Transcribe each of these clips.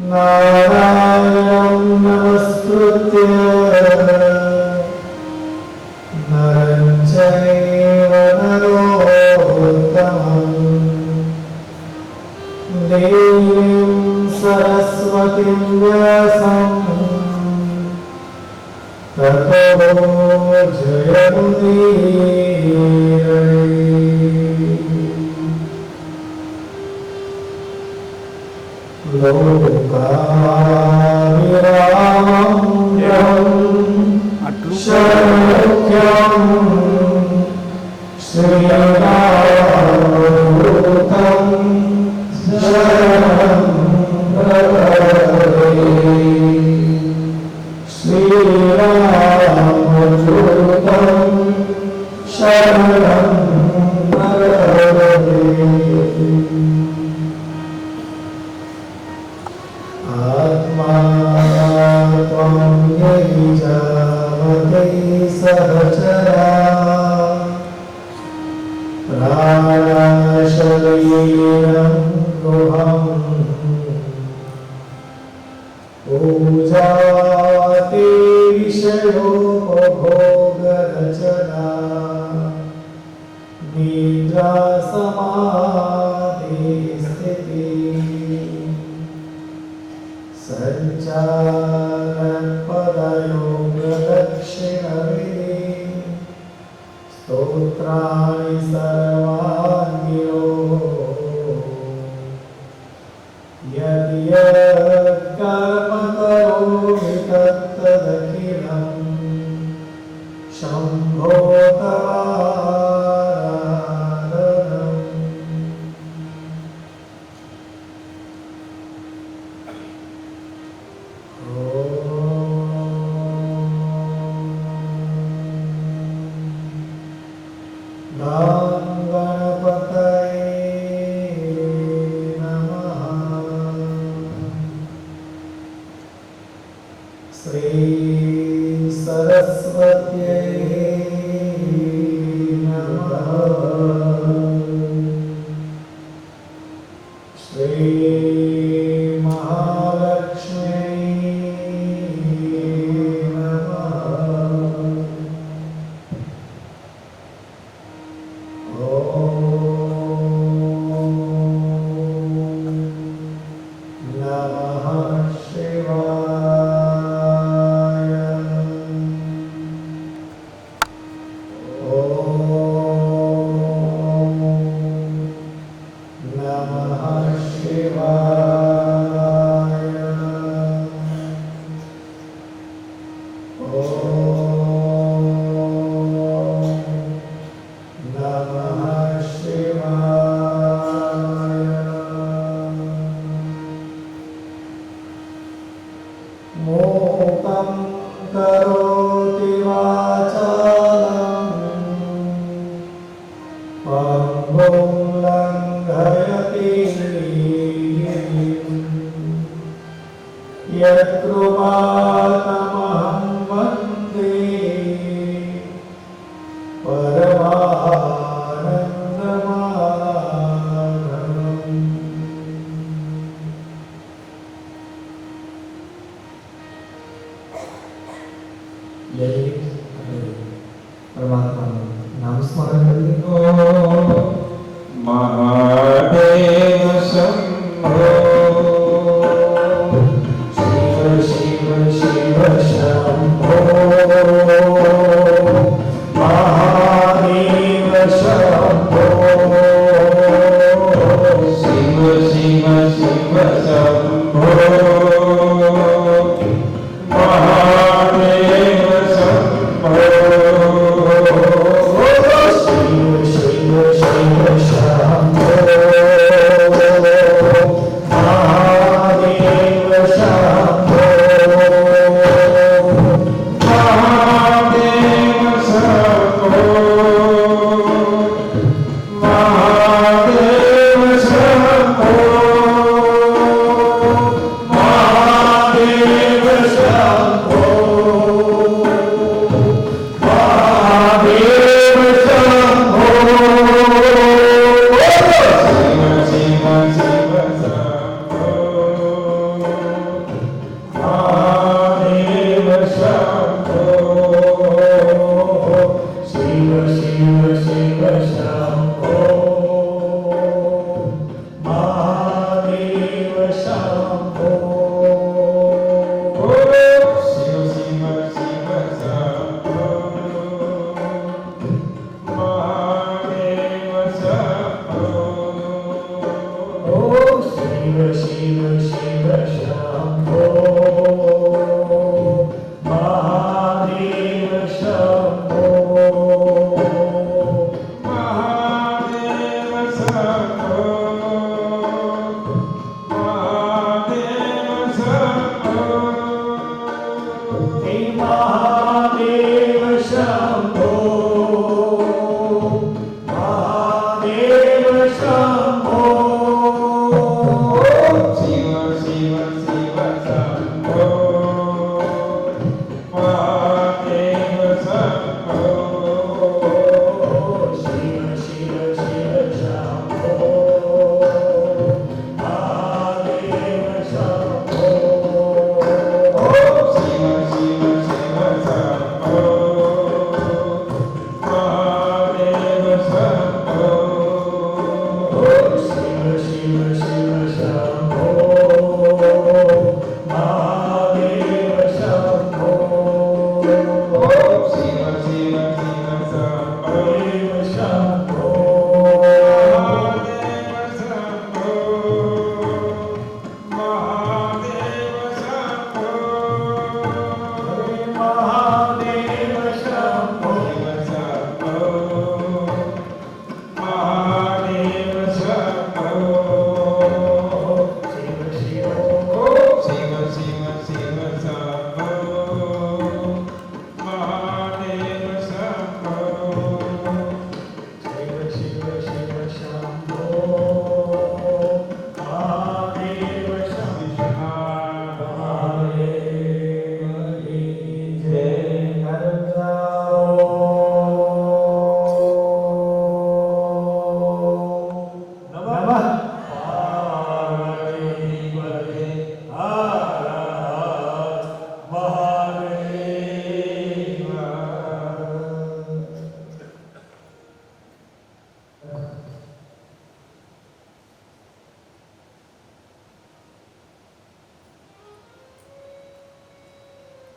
नारायणं नमस्कृत्य नरं चैव नरोत्तमं देवीं सरस्वतीं व्यासं ततो जयमुदीरये। लोकाभिरामं शरण्यं श्रीरामदूतं शरणं प्रपद्ये। श्रीरामदूतं शरणं प्रपद्ये। आत्मा त्वं यैजावते सहचरा प्राणशरीरं गृहम् पूजाते विषयोपभोगरचना निद्रा समाधि सञ्चारपदयोगदक्षिणविधि स्तोत्राणि सर्वाङ्गिरो यद् कर्म करोमि तत्तदखिलं शम्भो तवाराधनम्।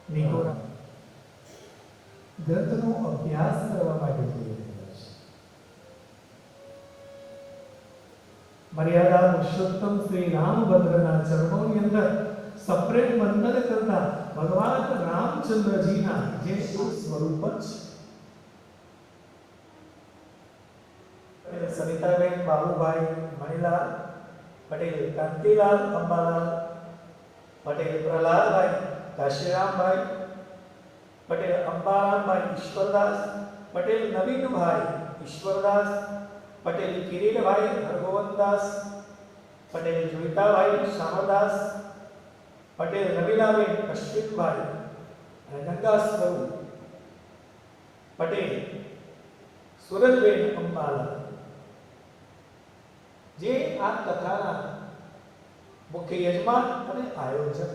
નિગોરા ગ્રંથનો અભ્યાસ કરવા માટે જઈ રહ્યા છે. મર્યાદા પુરુષોત્તમ શ્રી રામભદ્રના ચરણોની અંદર સપ્રેમ વંદન કરતા ભગવાન રામચંદ્રજીના જે સ્વરૂપ છે સરિતાબેન, બાબુભાઈ, મણિલાલ પટેલ, કાંતિલાલ, અંબાલાલ પટેલ, પ્રહલાદભાઈ, કાશીરામભાઈ પટેલ, અંબારામભાઈ, ઈશ્વરદાસ પટેલ, નવીનભાઈ ઈશ્વરદાસ પટેલ, કિરીટભાઈ, હરગોવનદાસ પટેલ, જોઈતાભાઈ, શામદાસ પટેલ, રવિલાબેન, અશ્વિનભાઈ અને ગંગા સ્વરૂપ પટેલ, સુરજબેન, અંબાલાલ જે આ કથાના મુખ્ય યજમાન અને આયોજક છે.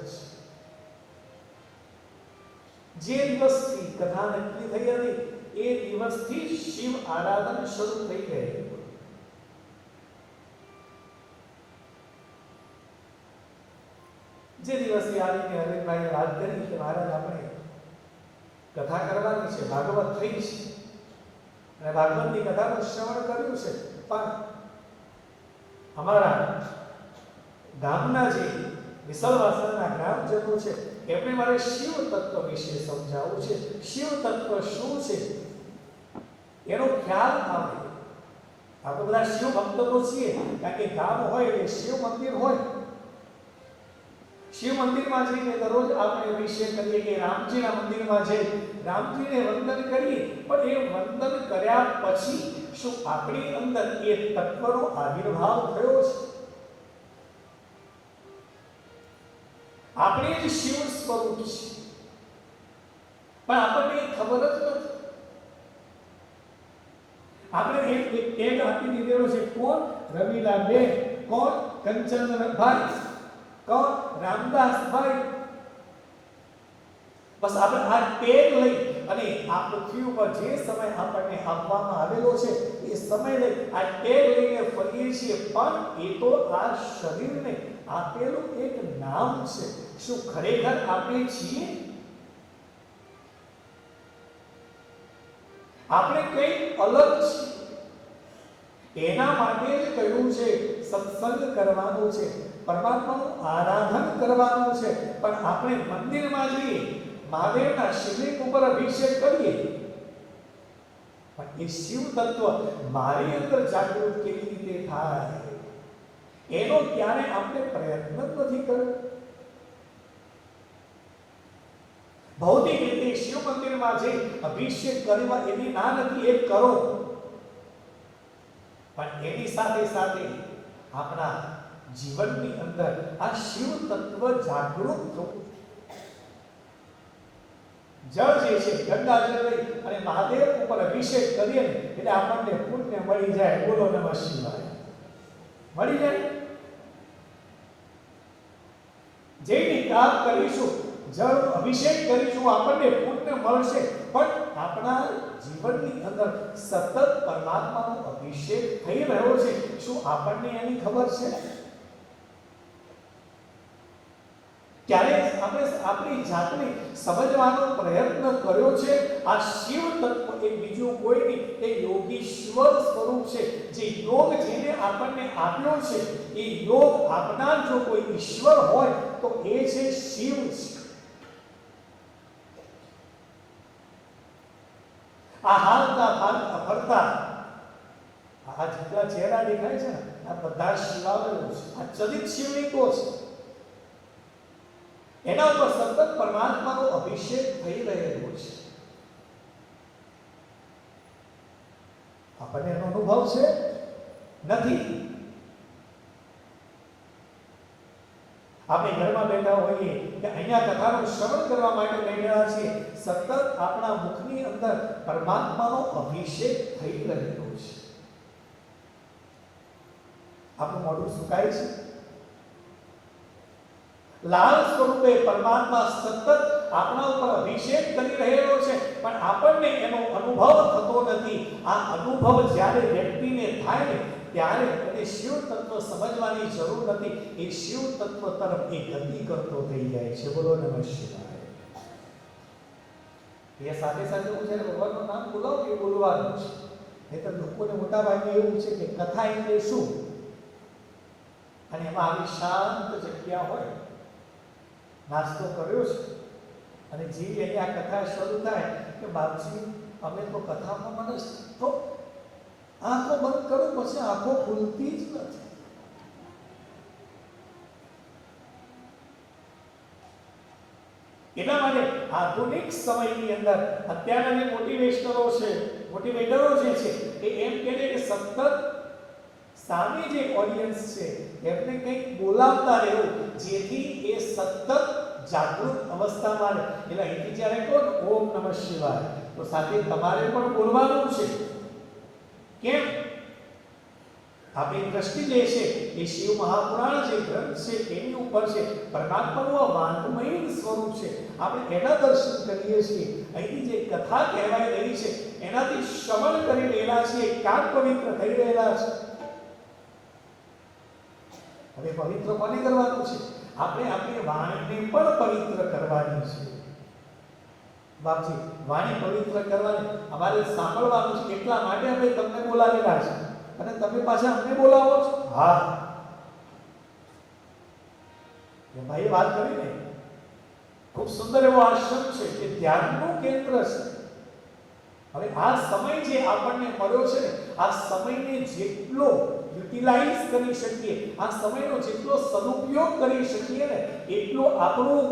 જે દિવસથી કથા નક્કી થઈ હતી એ દિવસથી શિવ આરાધન શરૂ થઈ ગયું. જે દિવસે આવીને હરેશભાઈએ વાત કરી કે મહારાજ આપણે કથા કરવાની છે, ભાગવત થઈ છે અને ભાગવતની કથાનું શ્રવણ કર્યું છે, પણ અમારા ગામના જે વિસલવાસણના ગ્રામજનો છે એમને મારે શિવ તત્વ વિશે સમજાવવું છે. શિવ તત્વ શું છે એનો ખ્યાલ આવે. આપણે બધા શિવ ભક્ત તો છીએ, કારણ કે ગામ હોય એટલે શિવ મંદિર હોય. શિવ મંદિરમાં જઈને દરરોજ આપણે અભિષેક કરીએ કે રામજીના મંદિરમાં જઈ રામજીને વંદન કરીએ, પણ એ વંદન કર્યા પછી શું આપણી અંદર એ તત્વનો આવિર્ભાવ થયો છે? આપણે જ શિવ સ્વરૂપ છે, પણ આપણને ખબર જ નથી. આપણે એક આપી દીધેલો છે. કોણ? રવિલાબેન. કોણ? કંચનભાઈ. કોણ? રામદાસભાઈ. બસ આપણે આ ટેગ લઈ અને આ પૃથ્વી ઉપર જે સમય આપણને આપવામાં આવેલો છે એ સમય લઈ આ ટેગ લઈને ફરીએ છીએ, પણ એ તો આ શરીરને આપેલું એક નામ છે. શું ખરેખર આપણે છીએ? આપણે કઈ અલગ છીએ. એના માટે જ કહ્યું છે સત્સંગ કરવાનો છે, પરમાત્માનું આરાધન કરવાનું છે. પણ આપણે મંદિરમાં જઈએ, મહાદેવના શિવલિંગ ઉપર અભિષેક કરીએ, પણ એ શિવ તત્વ મારી અંદર જાગૃત કેવી રીતે થાય એનો ક્યારે આપણે પ્રયત્ન નથી કર્યો. ભૌતિક રીતે શિવ મંદિરમાં જઈ અભિષેક કરવા એની ના નથી, એ કરો, પણ એની સાથે સાથે આપણા જીવનની અંદર આ શિવ તત્વ જાગૃત થવું. જળ જે છે ગંગાજળ લઈ અને મહાદેવ ઉપર અભિષેક કરીએ ને એટલે આપણને પુણ્ય મળી જાય. બોલો નમઃ શિવાય. મળી જાય. જેની કામ કરીશું, જળ અભિષેક કરીશું, આપણને પુણ્ય મળશે. પણ આપણા જીવનની અંદર સતત પરમાત્માનો અભિષેક થઈ રહ્યો છે, શું આપણને એની ખબર છે? ક્યારે આપણે આપણી જાતને સમજવાનો પ્રયત્ન કર્યો છે? આ શિવ તત્વ એ બીજું કોઈ નહીં, એ યોગીશ્વર સ્વરૂપ છે. જે યોગ જેને આપણને આપ્યો છે, એ યોગ આપનાર જો કોઈ ઈશ્વર હોય તો એ છે શિવ છે. આ હાલતા ફરતા આ જેટલા ચહેરા દેખાય છે ને આ બધા શિવાલયો છે, આ ચલિત શિવલિંગો છે. એના ઉપર સતત પરમાત્માનો અભિષેક થઈ રહેલો છે. આપણને એનો અનુભવ છે? નથી. આપણે ઘરમાં બેઠા હોઈએ કે અહીંયા કથાનું શ્રવણ કરવા માટે બેઠેલા છીએ, સતત આપણા મુખની અંદર પરમાત્માનો અભિષેક થઈ રહેલો છે. આપણું મોઢું સુકાય છે. લાલ સ્વરૂપે પરમાત્મા સતત આપણા ઉપર અભિષેક કરી રહેલો છે, પણ આપણને એનો અનુભવ થતો નથી. આ અનુભવ જ્યારે વ્યક્તિને થાય ને ત્યારે એને શિવ તત્વ સમજવાની જરૂર નથી. એ શિવ તત્વ તરફ એ ગતિ કરતો થઈ જાય છે. બોલો નમઃ શિવાય. એ સાથે સાથે હું જ્યારે ભગવાનનું નામ બોલાવું એ બોલવાનું છે. નહીં તો લોકોને મોટા ભાગે એવું છે કે કથા એટલે શું, અને એમાં આવી શાંત જગ્યા હોય, નાસ્તો કર્યો છે અને જે અહીંયા કથા શરૂ થાય કે બાપજી અમે તો કથામાં મને તો આંખો બંધ કરું પછી આંખો ખુલતી જ નથી. એટલા માટે આધુનિક સમયની અંદર અત્યારના જે મોટિવેટરો જે છે એ એમ કહે છે કે સતત સામે જે ઓડિયન્સ છે એમને કંઈક બોલાવતા રહેવું, જેથી એ સતત જાગૃત અવસ્થામાં રહે. એટલે અહીંથી જ્યારે કહો ને ઓમ નમઃ શિવાય, તો સાથે તમારે પણ બોલવાનું છે. કેમ? આપણી દ્રષ્ટિ જે છે એ શિવ મહાપુરાણ જે ગ્રંથ છે એની ઉપર છે. પરમાત્માનું આ વાંગમય સ્વરૂપ છે, આપણે એના દર્શન કરીએ છીએ. અહીંથી જે કથા કહેવાય રહી છે એનાથી શ્રવણ કરી રહેલા છીએ, કાન પવિત્ર થઈ રહેલા છે. હવે પવિત્ર કોને કરવાનું છે? આપણે આપણી વાણીને પણ પવિત્ર કરવાની છે. બાપજી વાણી પવિત્ર કરવાની, અમારે સાંભળવાનું છે. એટલા માટે અમે તમને બોલાવેલા છે અને તમે પાછા અમને બોલાવો છો. હા, એ ભાઈ વાત કરી ને, ખૂબ સુંદર એવો આશ્રમ છે કે ધ્યાનનું કેન્દ્ર છે. હવે આ સમય જે આપણને મળ્યો છે ને, આ સમયને જેટલો યુટિલાઇઝ કરી શકીએ, આ સમયનો જેટલો સદુપયોગ કરી શકીએ ને, એટલો આપણા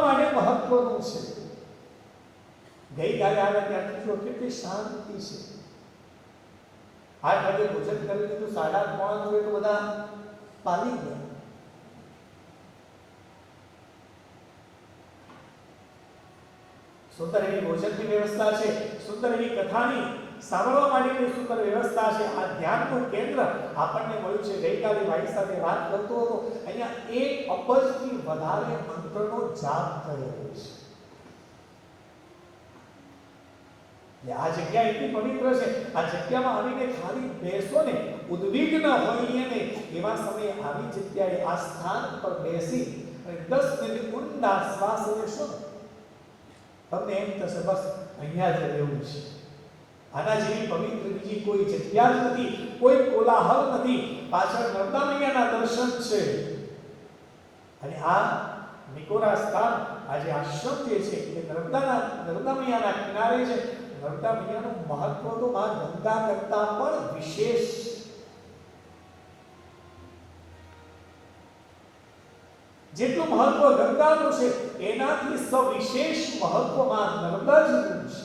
માટે મહત્વનું છે. ગઈકાલે આવ્યા ત્યારથી જો કેટલી શાંતિ છે. 8 વાગે ભોજન કરી લીધું, 8:30 પોણા 9 તો બધા પાલી ગયા. સુંદર એવી ભોજનની વ્યવસ્થા છે, સુંદર એવી કથાની સાંભળવા માટેની સુંદર વ્યવસ્થા છે. આ ધ્યાનનું કેન્દ્ર આપણને મળ્યું છે. ગઈકાલે ભાઈ સાથે વાત કરતો હતો, અહીંયા 1 અબજથી વધારે મંત્રનો જાપ થયો છે. આ જગ્યા એટલી પવિત્ર છે. આ જગ્યામાં આવીને ખાલી બેસો ને, ઉદ્વિગ્ન હોઈએ ને એવા સમયે આવી જગ્યાએ આ સ્થાન પર બેસી અને 10 મિનિટ ઊંડા શ્વાસ લેશો, તમને એમ થશે બસ અહીંયા જ રહેવું છે. આના જેવી પવિત્ર બીજી કોઈ જગ્યા જ નથી, કોઈ કોલાહલ નથી. પાછળ નર્મદા મૈયાના દર્શન છે. અને આ નિકોરા સ્થાન, આ જે આશ્રમ જે છે એ નર્મદા મૈયાના કિનારે છે. નર્મદા મૈયાનું મહત્વ તો માં ગંગા કરતા પણ વિશેષ છે. જેટલું મહત્વ ગંગાનું છે એનાથી સવિશેષ મહત્વ માં નર્મદાજીનું છે.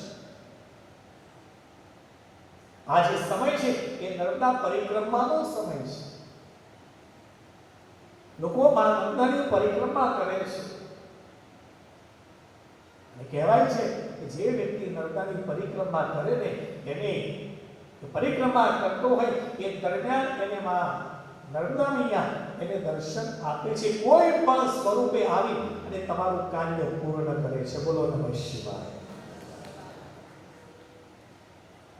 આ જે સમય છે એ નર્મદા પરિક્રમાનો સમય છે. લોકો માં નર્મદાની પરિક્રમા કરે છે. અને કહેવાય છે કે જે વ્યક્તિ નર્મદાની પરિક્રમા કરે ને, એને પરિક્રમા કરતો હોય એ દરમિયાન એને માં નર્મદા મૈયા એને દર્શન આપે છે. કોઈ પણ સ્વરૂપે આવી અને તમારું કાર્ય પૂર્ણ કરે છે. બોલો નમઃ શિવાય.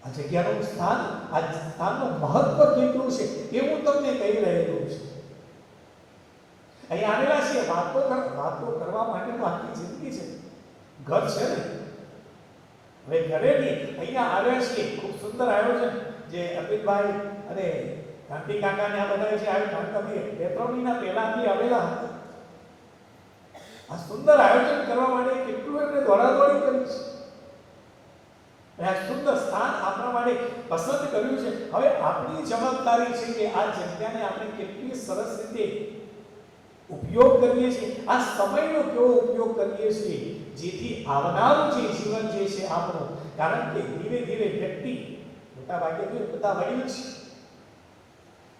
આ જગ્યાનું સ્થાન, આ સ્થાનનું મહત્વ કેટલું છે એ હું તમને કહી રહ્યો છું. અહીં આવેલા છીએ વાતો કરવા માટેનું આખી જિંદગી છે. ઘર છે ને, હવે ઘરેથી અહીંયા આવ્યા છીએ. ખૂબ સુંદર આયોજન જે અમિતભાઈ અને ગાંધી કાકાને આ બધા છે આવ્યું. તમે 2-3 મહિના પહેલાથી આવેલા હતા. આ સુંદર આયોજન કરવા માટે કેટલું એમને દોડાદોડી કરી છે. આ સુંદર સ્થાન આપણા માટે પસંદ કર્યું છે. હવે આપણી જવાબદારી છે કે આ જગ્યાને આપણે કેટલી સરસ રીતે ઉપયોગ કરીએ છીએ, આ સમયનો કેવો ઉપયોગ કરીએ છીએ, જેથી આવનારું જે જીવન જે છે આપણું, કારણ કે ધીરે ધીરે વ્યક્તિ મોટા ભાગે બધા વડીલ છે,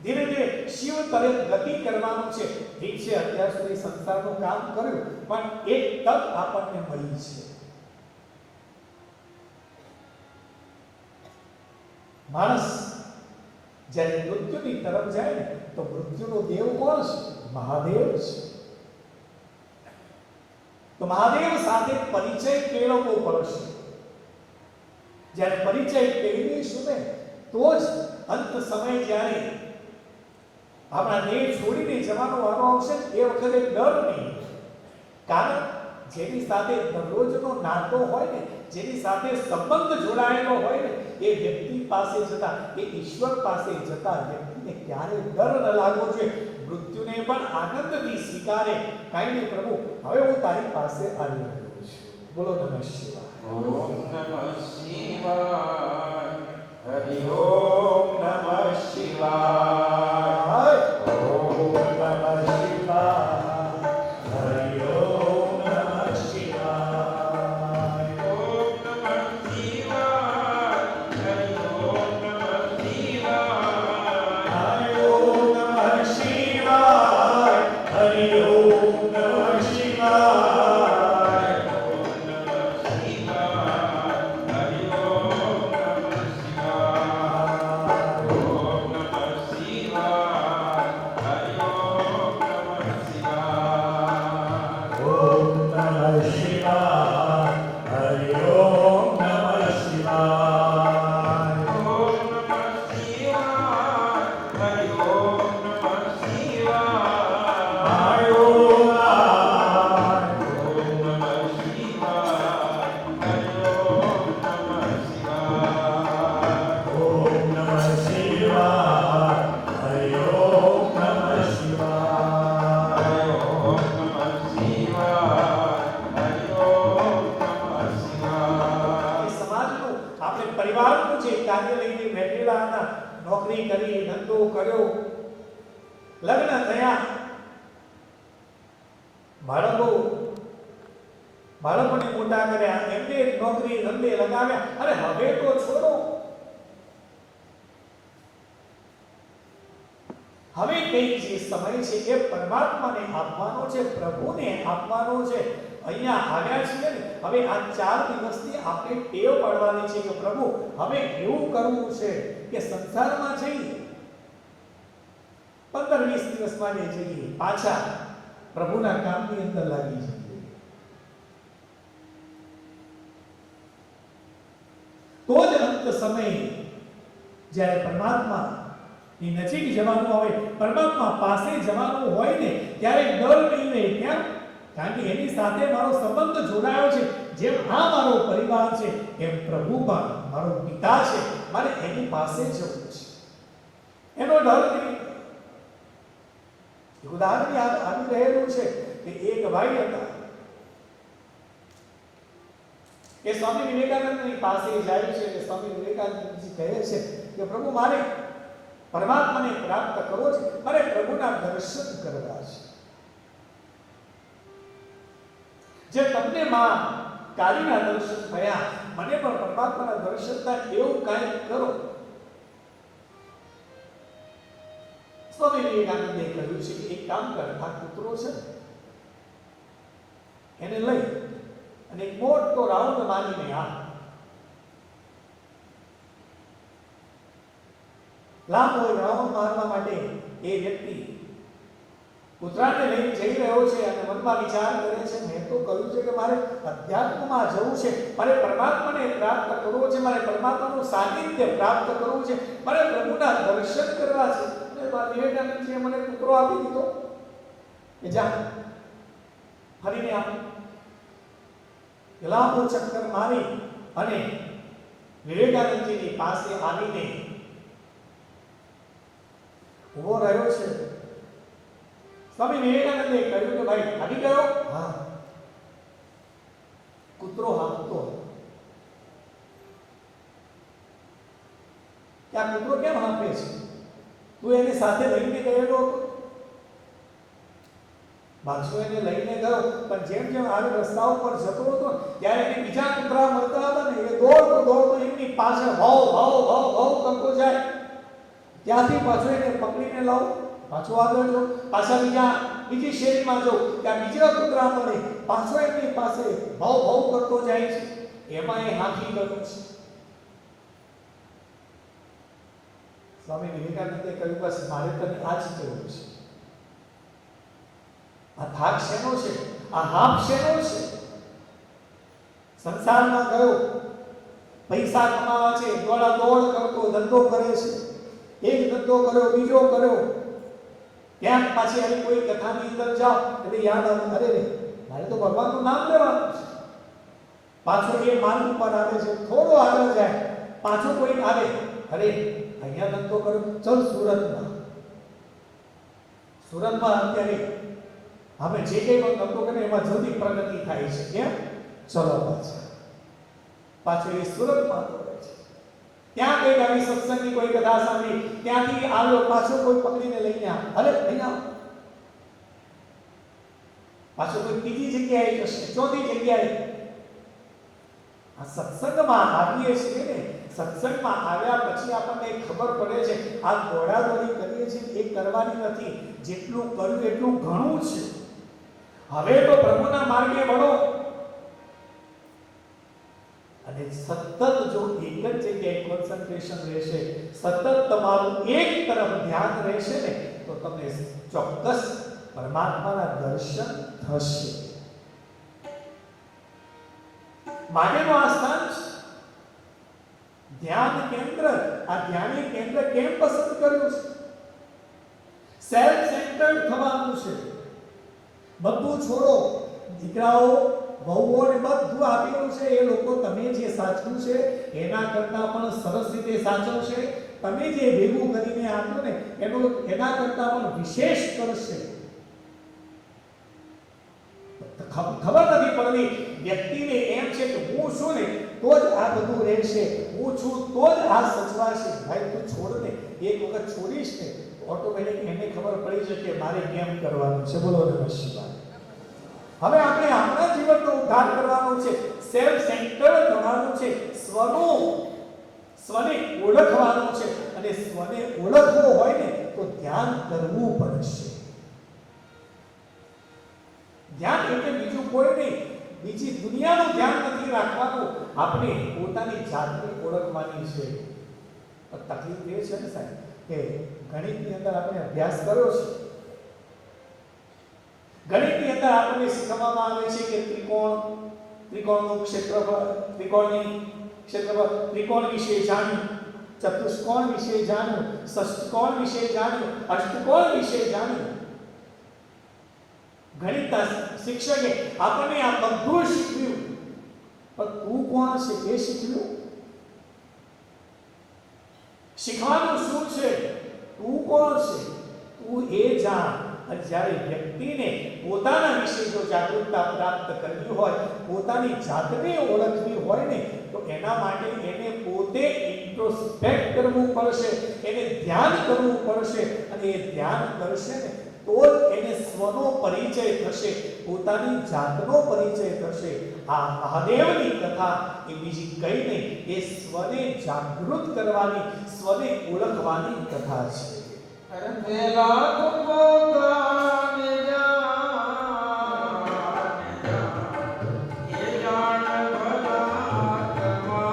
ધીરે ધીરે શિવ તરફ ગતિ કરવાનું છે. ઠીક છે, અત્યાર સુધી સંસારનું કામ કર્યું, પણ એક તક આપણને મળી છે. માણસ જ્યારે મૃત્યુની તરફ જાય ને, તો મૃત્યુનો દેવ કોણ છે? મહાદેવ છે. તો મહાદેવ સાથે પરિચય કેળવવો પડશે. જ્યારે પરિચય કેળવીશું ને, તો જ અંત સમય જ્યારે આપણા દેહ છોડીને જવાનો વારો આવશે એ વખતે ડર નહીં. કારણ જેની સાથે દરરોજનો નાતો હોય ને, જેની સાથે સંબંધ જોડાયેલો હોય ને, એ વ્યક્તિ પાસે જતા, એ ઈશ્વર પાસે જતા વ્યક્તિને ક્યારે ડર ન લાગવો જોઈએ. મૃત્યુને પણ આનંદથી સ્વીકારે. કાંઈ નહીં પ્રભુ, હવે હું તારી પાસે આવી રહ્યો છું. બોલો નમઃ શિવાય. ઓમ નમઃ શિવાય. હરિ ઓમ નમઃ શિવાય. ઓમ નમઃ શિવાય. હરિ ઓમ નમઃ શિવાય. ઓમ નમઃ શિવાય. હરિ ઓમ નમઃ શિવાય. હરિ ઓમ નમઃ શિવાય. હરિ ઓમ નમઃ શિવાય. ઓમ નમઃ શિવાય. હરિ ઓમ નમઃ શિવાય. ઓમ નમઃ શિવાય. હરિ ઓમ નમઃ શિવાય. ઓમ નમઃ શિવાય. હરિ ઓમ નમઃ શિવાય. ઓમ નમઃ શિવાય. હરિ ઓમ નમઃ શિવાય. આયો આય. ઓમ નમઃ શિવાય. હરિ ઓમ નમઃ શિવાય. ઓમ નમઃ શિવાય. હરિ ઓમ નમઃ શિવાય. ઓમ નમઃ શિવાય. હરિ ઓમ નમઃ શિવાય. એ સમાજનું, આપણે પરિવારનું જે કાર્ય લઈને બેઠેલા હતા, નોકરી કરી, ધંધો કર્યો, લગ્ન થયા, બાળકોને મોટા કર્યા, એમને નોકરી ધંધે લગાવ્યા. અરે હવે તો છોડો. હવે કઈ જે સમય છે એ પરમાત્માને આપવાનો છે, પ્રભુને આપવાનો છે. અહીંયા આવ્યા છીએ ને, હવે આ 4 દિવસથી આપણે ટેવ પાડવાની છે કે પ્રભુ હવે એવું કરવું છે કે સંસારમાં જઈએ, 15-20 દિવસ માટે જઈએ, પાછા પ્રભુના કામની અંદર લાગી જઈએ. તો જ અંત સમયે જ્યારે પરમાત્મા ની નજીક જવાનું આવે, પરમાત્મા પાસે જવાનું હોય ને, ત્યારે ડર નહીં રહે. કેમ? કારણ કે એની સાથે મારો સંબંધ જોડાયો છે. જેમ આ મારો પરિવાર છે, એમ પ્રભુ પણ મારો પિતા છે. મારે એની પાસે જવું છે, એનો ડર નહીં. એક ઉદાહરણ યાદ આવી રહેલું છે કે એક ભાઈ હતા, એ સ્વામી વિવેકાનંદની પાસે જાય છે. કે સ્વામી વિવેકાનંદજી કહે છે કે પ્રભુ મારે પરમાત્માને પ્રાપ્ત કરવો છે, મારે પ્રભુના દર્શન કરવા છે. જે તમને માં કાળીના દર્શન થયા, મને પણ પરમાત્માના દર્શન થાય એવું કાંઈક કરો. સ્વામી વિવેકાનંદે કહ્યું છે કે એક કામ કર, આ કૂતરો છે એને લઈ અને એક મોટો રાઉન્ડ મારીને આ લાંબો રાઉન્ડ મારવા માટે એ વ્યક્તિ કૂતરાને લઈને જઈ રહ્યો છે અને મનમાં વિચાર કરે છે, મેં તો કહ્યું છે કે મારે અધ્યાત્મમાં જવું છે, મારે પરમાત્માને પ્રાપ્ત કરવો છે, મારે પરમાત્માનું સાનિધ્ય પ્રાપ્ત કરવું છે, મારે પ્રભુના દર્શન કરવા છે. વિવેકાનંદજીએ મને કૂતરો આપી દીધો કે જા ફરીને આપ. લાંબો ચક્કર મારી અને વિવેકાનંદજીની પાસે આવીને ઉભો રહ્યો છે. સ્વામી વિવેકાનંદે કહ્યું કે ભાઈ આવી ગયો? હા. કૂતરો હાંકતો હતો. કે આ કૂતરો કેમ હાંકે છે? તું એની સાથે લઈને ગયેલો હતો? બાજુ એને લઈને ગયો, પણ જેમ જેમ આવી રસ્તા ઉપર જતો હતો ત્યારે એને બીજા કૂતરા મળતા હતા ને, એ દોડતો એમની પાછળ ભાવ ભાવ ભાવ ભાવ કરતો જાય. ત્યાંથી પાછો એને પકડીને લાવો, પાછો આગળ જો, પાછા બીજી શેરીમાં જો, ત્યાં બીજા કૂતરા મળે, પાછો એમની પાસે ભાવ ભાવ કરતો જાય છે. એમાં એ હાંકી ગયો છે. સ્વામી વિવેકાનંદે કહ્યું બસ મારે તને આ જ કરવું છે. આ થાક શેનો છે? આ હાફ શેનો છે? સંસારમાં ગયો, પૈસા કમાવા છે, દોડા દોડ કરતો ધંધો કરે છે, એક ધંધો કર્યો, બીજો કર્યો. ત્યાં પાછી આવી કોઈ કથાની અંદર જાઓ એટલે યાદ આવે, અરે રે મારે તો ભગવાનનું નામ લેવાનું છે. પાછો એ માર્ગ ઉપર આવે છે, થોડો આગળ જાય, પાછો કોઈ આવે, અરે અહીંયા ધંધો કર્યો, ચલ સુરતમાં અત્યારે અમે જે કંઈ પણ ધંધો કરીએ એમાં જલ્દી પ્રગતિ થાય છે. કેમ? ચલો પાછો એ સુરતમાં દોડે છે. ત્યાં કઈ આવી સત્સંગની કોઈ કથા સાંભળી, ત્યાંથી આવ્યો, પાછો કોઈ પકડીને લઈને આવે, અરે અહીંયા પાછો કોઈ ત્રીજી જગ્યાએ જશે, ચોથી જગ્યાએ. આ સત્સંગમાં આવીએ છીએ ને, સત્સંગમાં આવ્યા પછી આપણને ખબર પડે છે આ દોડાદોડી કરીએ છીએ એ કરવાની નથી, જેટલું કર્યું એટલું ઘણું છે. હવે તો પ્રભુના માર્ગે વળો અને સતત જો એક જ જગ્યાએ કોન્સન્ટ્રેશન રહેશે, સતત તમારું એક તરફ ધ્યાન રહેશે ને, તો તમને ચોક્કસ પરમાત્માના દર્શન થશે. માટેનું આ સ્થાન છે ધ્યાન કેન્દ્ર. આ ધ્યાની કેન્દ્ર કેમ પસંદ કર્યું છે? સેલ્ફ સેન્ટર્ડ થવાનું છે. બધું છોડો, દીકરાઓ વહુઓને બધું આપેલું છે, એ લોકો તમે જે સાચવું છે એના કરતા પણ સરસ રીતે સાચવશે. તમે જે ભેગું કરીને આપ્યું ને એના કરતા પણ વિશેષ કરશે. ખબર નથી પડતી વ્યક્તિને એમ છે કે હું છું ને તો જ આ બધું રહેશે, હું છું તો જ આ સચવાશે. ભાઈ તું છોડ ને, એક વખત છોડીશ ને ઓટોમેટિક એને ખબર પડી જશે કે મારે કેમ કરવાનું છે. બોલો નમઃ શિવાય. હવે આપણે આપણા જીવનનો ઉદ્ધાર કરવાનો છે, સેલ્ફ સેન્ટર્ડ થવાનું છે, સ્વને ઓળખવાનું છે. અને સ્વને ઓળખવો હોય ને તો ધ્યાન કરવું પડશે. ધ્યાન એટલે બીજું કોઈ નહીં, બીજી દુનિયાનું ધ્યાન નથી રાખવાનું, આપણે પોતાની જાતને ઓળખવાની છે. તકલીફ એ છે ને સાહેબ કે ગણિતની અંદર આપણે અભ્યાસ કર્યો છે, ગણિતની અંદર આપણને શીખવવામાં આવે છે કે ત્રિકોણનું ક્ષેત્રફળ, ત્રિકોણ વિશે જાણ્યું, ચતુષ્કોણ વિશે જાણ્યું, ષષ્ઠકોણ વિશે જાણ્યું, અષ્ટકોણ વિશે જાણ્યું. ગણિતના શિક્ષકે આપણને આ બધું શીખવ્યું, પણ તું કોણ છે એ શીખવ્યું? શીખવાનું શું છે? તું કોણ છે તું એ જાણ. અને જ્યારે વ્યક્તિને પોતાના વિશે જો જાગૃતતા પ્રાપ્ત કરવી હોય, પોતાની જાતને ઓળખવી હોય ને, તો એના માટે એને પોતે ઇન્ટ્રોસ્પેક્ટ કરવું પડશે, એને ધ્યાન કરવું પડશે. અને એ ધ્યાન કરશે ને તો જ એને સ્વનો પરિચય થશે, પોતાની જાતનો પરિચય થશે. આ મહાદેવની કથા એ બીજી કઈ નહીં, એ સ્વને જાગૃત કરવાની, સ્વને ઓળખવાની કથા છે. અરે મેલા પોતાને એ જાણ ભલા તમા,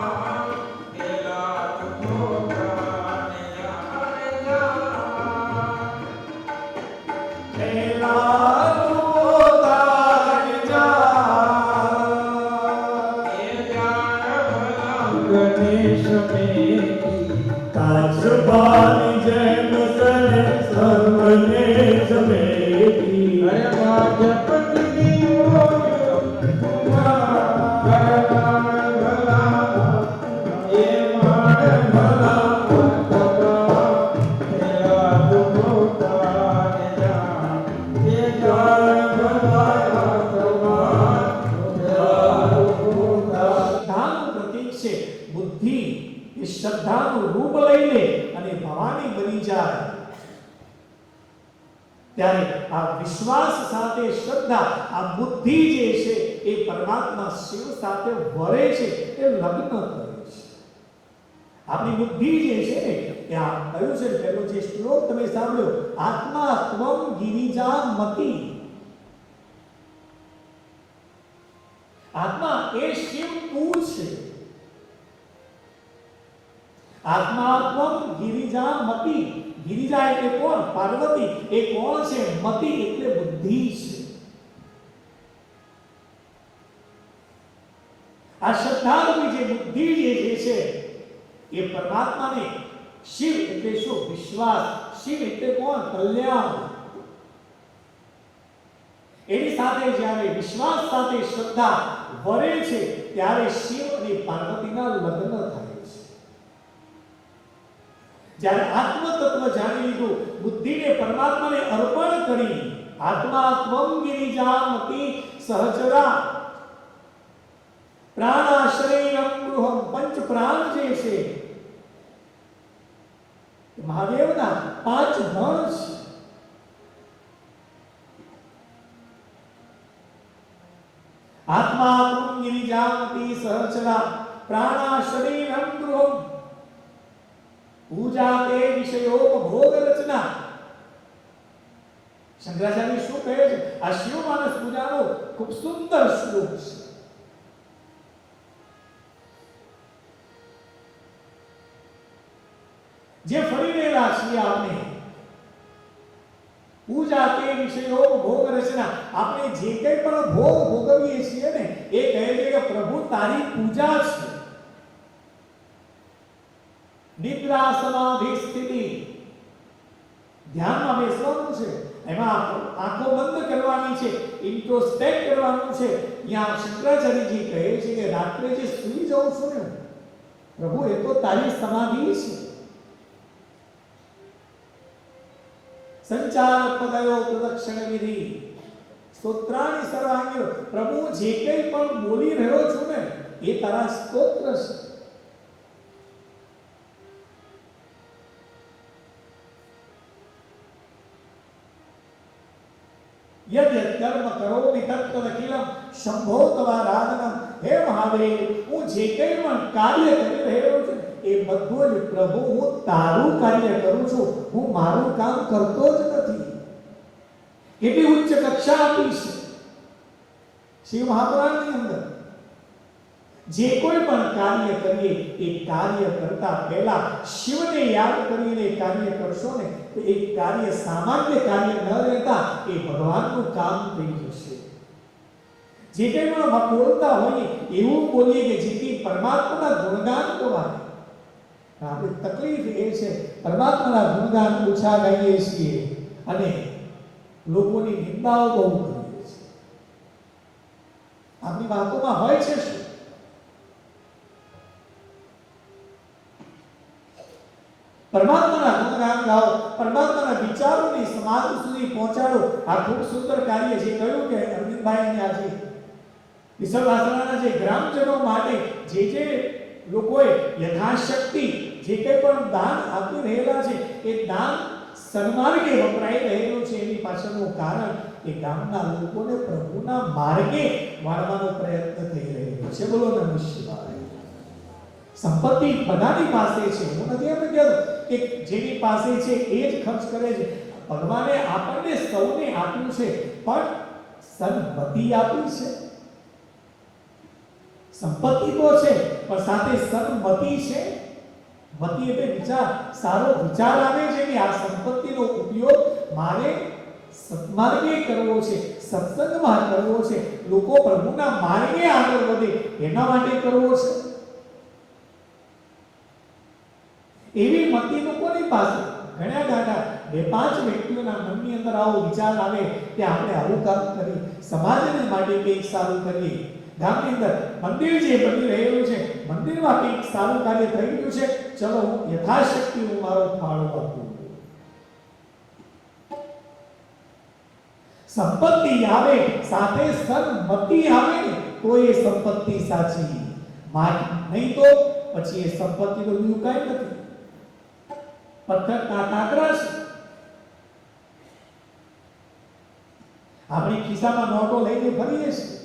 મેલા પોતાને ગણેશ મેં કાચબાની જેમ સરે સર્વને સમેટી. અરે માધપતિની શ્રદ્ધાનું રૂપ લઈ લે અને ભવાની બની જાય, ત્યારે આ વિશ્વાસ સાથે શ્રદ્ધા, આ બુદ્ધિ જે છે એ પરમાત્મા શિવ સાથે વરે છે, એ લગ્ન કરે છે. આપણી બુદ્ધિ જે છે ને ત્યાં કહ્યું છે, પહેલો જે શ્લોક તમે સાંભળ્યો, આત્મા ત્વમ ગિરિજા મતિ. આત્મા એ શિવ તું છે. આત્માત્મમ ગિરિજા મતિ. ગિરિજા એટલે કોણ? પાર્વતી. એ કોણ છે? મતિ એટલે બુદ્ધિ છે. આ શ્રદ્ધારૂપી જે બુદ્ધિ જે છે એ પરમાત્માને, શિવ એટલે શું? વિશ્વાસ. શિવ એટલે કોણ? કલ્યાણ. એની સાથે જ્યારે વિશ્વાસ સાથે શ્રદ્ધા વરે છે ત્યારે શિવ અને પાર્વતીના લગ્ન થાય છે. જ્યારે આત્મ તત્વ જાણી લીધું, બુદ્ધિને પરમાત્માને અર્પણ કરી, આત્મા ત્વમ ગિરિજામતી સહચરા પ્રાણાશ્રયમ ગૃહમ, પંચ પ્રાણ જે છે મહાદેવના 5 ગણ છે. આત્મા ત્વમ ગિરિજામતી સહચરા પ્રાણાશ્રયમ ગૃહમ પૂજા તે વિષયોપભોગ રચના. શંકરાચાર્ય શું કહે છે? આ શિવ માનસ પૂજાનો ખૂબ સુંદર શ્લોક છે. જે ફરી રહેલા છીએ આપણે, પૂજા તે વિષયો ભોગ રચના. આપણે જે કંઈ પણ ભોગ ભોગવીએ છીએ ને એ કહે છે કે પ્રભુ તારી પૂજા છે. નિદ્રા સમાધિ સ્થિતિ, ધ્યાનમાં બેસવાનું છે, એમાં આંખો બંધ કરવાની છે, ઇન્ટ્રોસ્પેક્ટ કરવાનું છે. અહીંયા શંકરાચાર્યજી કહે છે કે રાત્રે જે સૂઈ જાઉં છું ને પ્રભુ, એ તો તારી સમાધિ છે. સંચાર પદયો પ્રદક્ષિણ વિધિ સ્તોત્રાણી સર્વાંગીઓ. પ્રભુ જે કંઈ પણ બોલી રહ્યો છું ને એ તારા સ્તોત્ર છે. યદ કર્મ કરોમિ તત્તદખિલમ શંભો તવારાધનમ. હે મહાદેવ, હું જે કંઈ પણ કાર્ય કરી રહ્યો છું એ બધું જ પ્રભુ હું તારું કાર્ય કરું છું, હું મારું કામ કરતો જ નથી. કેટલી ઉચ્ચ કક્ષા આપી છે શિવ મહાપુરાણની અંદર. જે કોઈ પણ કાર્ય કરીએ એ કાર્ય કરતા પહેલા શિવને યાદ કરીને કાર્ય કરશો ને તો એ કાર્ય સામાન્ય કાર્ય ન રહેતા એ ભગવાનનું કામ થઈ જશે. જે કંઈ પણ બોલતા હોઈએ એવું બોલીએ કે જેથી પરમાત્માના ગુણગાન ગવાય. આપણી તકલીફ એ છે પરમાત્માના ગુણગાન ઓછા ગાઈએ છીએ અને લોકોની નિંદાઓ બહુ કરીએ છીએ. આપણી વાતોમાં હોય છે શું? પરમાત્માના ગુણગાન ગાઓ, પરમાત્માના વિચારોની સમાજ સુધી પહોંચાડો. આ ખૂબ સુંદર કાર્ય છે. કહ્યું કે અરવિંદભાઈ અને આજે વિસર્વાસનાના જે ગ્રામજનો માટે જે લોકોએ યથાશક્તિ જે કંઈ પણ દાન આપી રહેલા છે એ દાન સન્માર્ગે વપરાઈ રહેલું છે. એની પાછળનું કારણ એ ગામના લોકોને પ્રભુના માર્ગે વાળવાનો પ્રયત્ન થઈ રહ્યો છે. બોલો નમઃ શિવાય. સંપત્તિ બધાની પાસે છે. હું નથી એમ કહેતો કે જેની પાસે છે એ જ ખર્ચ કરે છે. ભગવાને આપણને સૌને આપ્યું છે પણ સન્મતિ આપી છે. સંપત્તિ તો છે પણ સાથે સન્મતિ છે. મતિ એટલે વિચાર, સારો વિચાર આવે છે કે આ સંપત્તિનો ઉપયોગ મારે સત્માર્ગે કરવો છે, સત્સંગમાં કરવો છે, લોકો પ્રભુના માર્ગે આગળ વધે એના માટે કરવો છે. એવી મતિ લોકોની પાસે ઘણા ગાડા 2-5 વ્યક્તિઓના મનની અંદર આવો વિચાર આવે કે આપણે આવું કામ કરીએ, સમાજને માટે કંઈક સારું કરીએ. ગામની અંદર મંદિર જે બની રહેલું છે, મંદિરમાં કંઈક સારું કાર્ય થઈ રહ્યું છે, ચલો હું યથાશક્તિ હું મારો ફાળો આપું. સંપત્તિ આવે સાથે સન્મતિ આવે ને તો એ સંપત્તિ સાચી. નહીં તો પછી એ સંપત્તિનો બીજું કાંઈ નથી. પથ્થર કાંકરા છે. આપણે ખિસ્સામાં નોટો લઈને ફરીએ છીએ.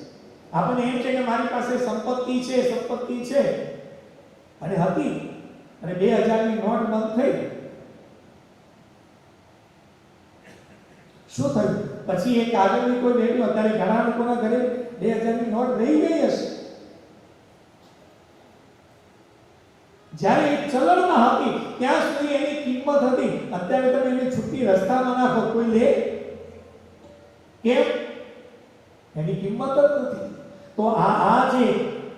આપણને એમ છે કે મારી પાસે સંપત્તિ છે અને હતી અને 2000 ની નોટ બંધ થઈ. શું થયું? પછી એ કાગળની કોઈ વેલ્યુ અત્યારે ઘણા લોકોના ઘરે 2000 ની નોટ રહી ગઈ હશે. જ્યારે એ ચલણમાં હતી ત્યાં સુધી એની કિંમત હતી. અત્યારે તમે એને છૂટી રસ્તામાં નાખો કોઈ લે? કેમ? એની કિંમત જ નથી. તો આ જે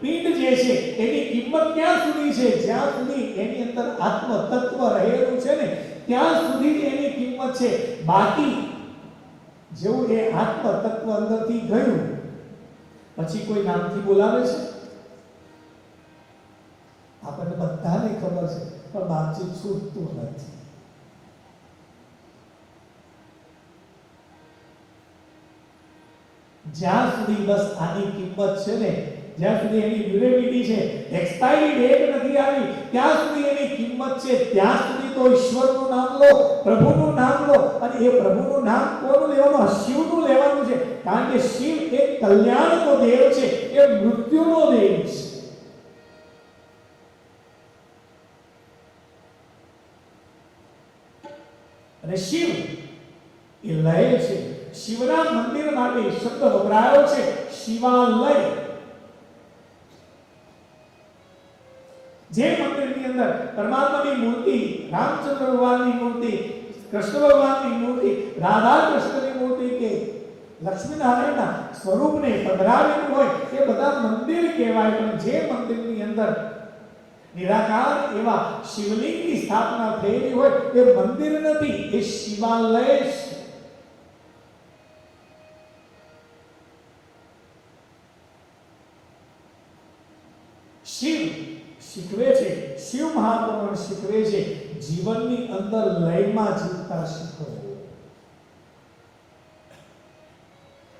પિંડ જે છે એની કિંમત ક્યાં સુધી છે? જ્યાં સુધી એની અંદર આત્મ તત્વ રહેલું છે ને ત્યાં સુધી જ એની કિંમત છે. બાકી જેવું એ આત્મ તત્વ અંદરથી ગયું પછી કોઈ નામથી બોલાવે છે? આપણને બધાને ખબર છે પણ બાતચીત છૂટતું નથી. જ્યાં સુધી બસ આની કિંમત છે ને, જ્યાં સુધી એની ડ્યુરેબિલિટી છે, એક્સપાયરી ડેટ નથી આવી, ત્યાં સુધી એની કિંમત છે. ત્યાં સુધી તો ઈશ્વરનું નામ લો, પ્રભુનું નામ લો. અને એ પ્રભુનું નામ કોનું લેવાનું? શિવનું લેવાનું છે. કારણ કે શિવ એ કલ્યાણનો દેવ છે, એ મૃત્યુનો દેવ છે. અને શિવ એ લય છે. શિવના મંદિર માટે શબ્દ વપરાયો છે શિવાલય. જે મંદિરની અંદર પરમાત્માની મૂર્તિ, રામચંદ્ર ભગવાનની મૂર્તિ, કૃષ્ણ ભગવાનની મૂર્તિ, રાધા કૃષ્ણની મૂર્તિ કે લક્ષ્મીનારાયણના સ્વરૂપને પધરાવેલું હોય એ બધા મંદિર કહેવાય. પણ જે મંદિરની અંદર નિરાકાર એવા શિવલિંગની સ્થાપના થયેલી હોય એ મંદિર નથી, એ શિવાલય છે. શિવ શીખવે છે, શિવ મહાપુરાણ શીખવે છે, જીવનની અંદર લયમાં જીવતા શીખો.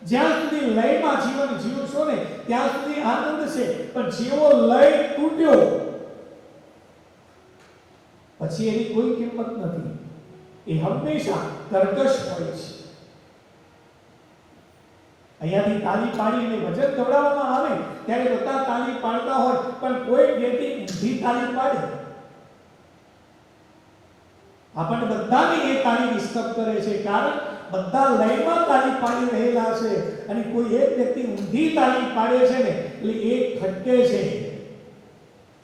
જ્યાં સુધી લયમાં જીવન જીવશો ને ત્યાં સુધી આનંદ છે. પણ જેવો લય તૂટ્યો પછી એની કોઈ કિંમત નથી. એ હંમેશા કર્કશ હોય છે. અહીંયાથી તાળી પાડીને વજન દોડાવવામાં આવે ત્યારે બધા તાળી પાડતા હોય, પણ કોઈ વ્યક્તિ ઊંધી તાળી પાડે, આપણને બધાને એ તાળી ડિસ્ટર્બ કરે છે. કારણ બધા લયમાં તાળી પાડી રહેલા છે અને કોઈ એક વ્યક્તિ ઊંધી તાળી પાડે છે ને એટલે એ ખટકે છે.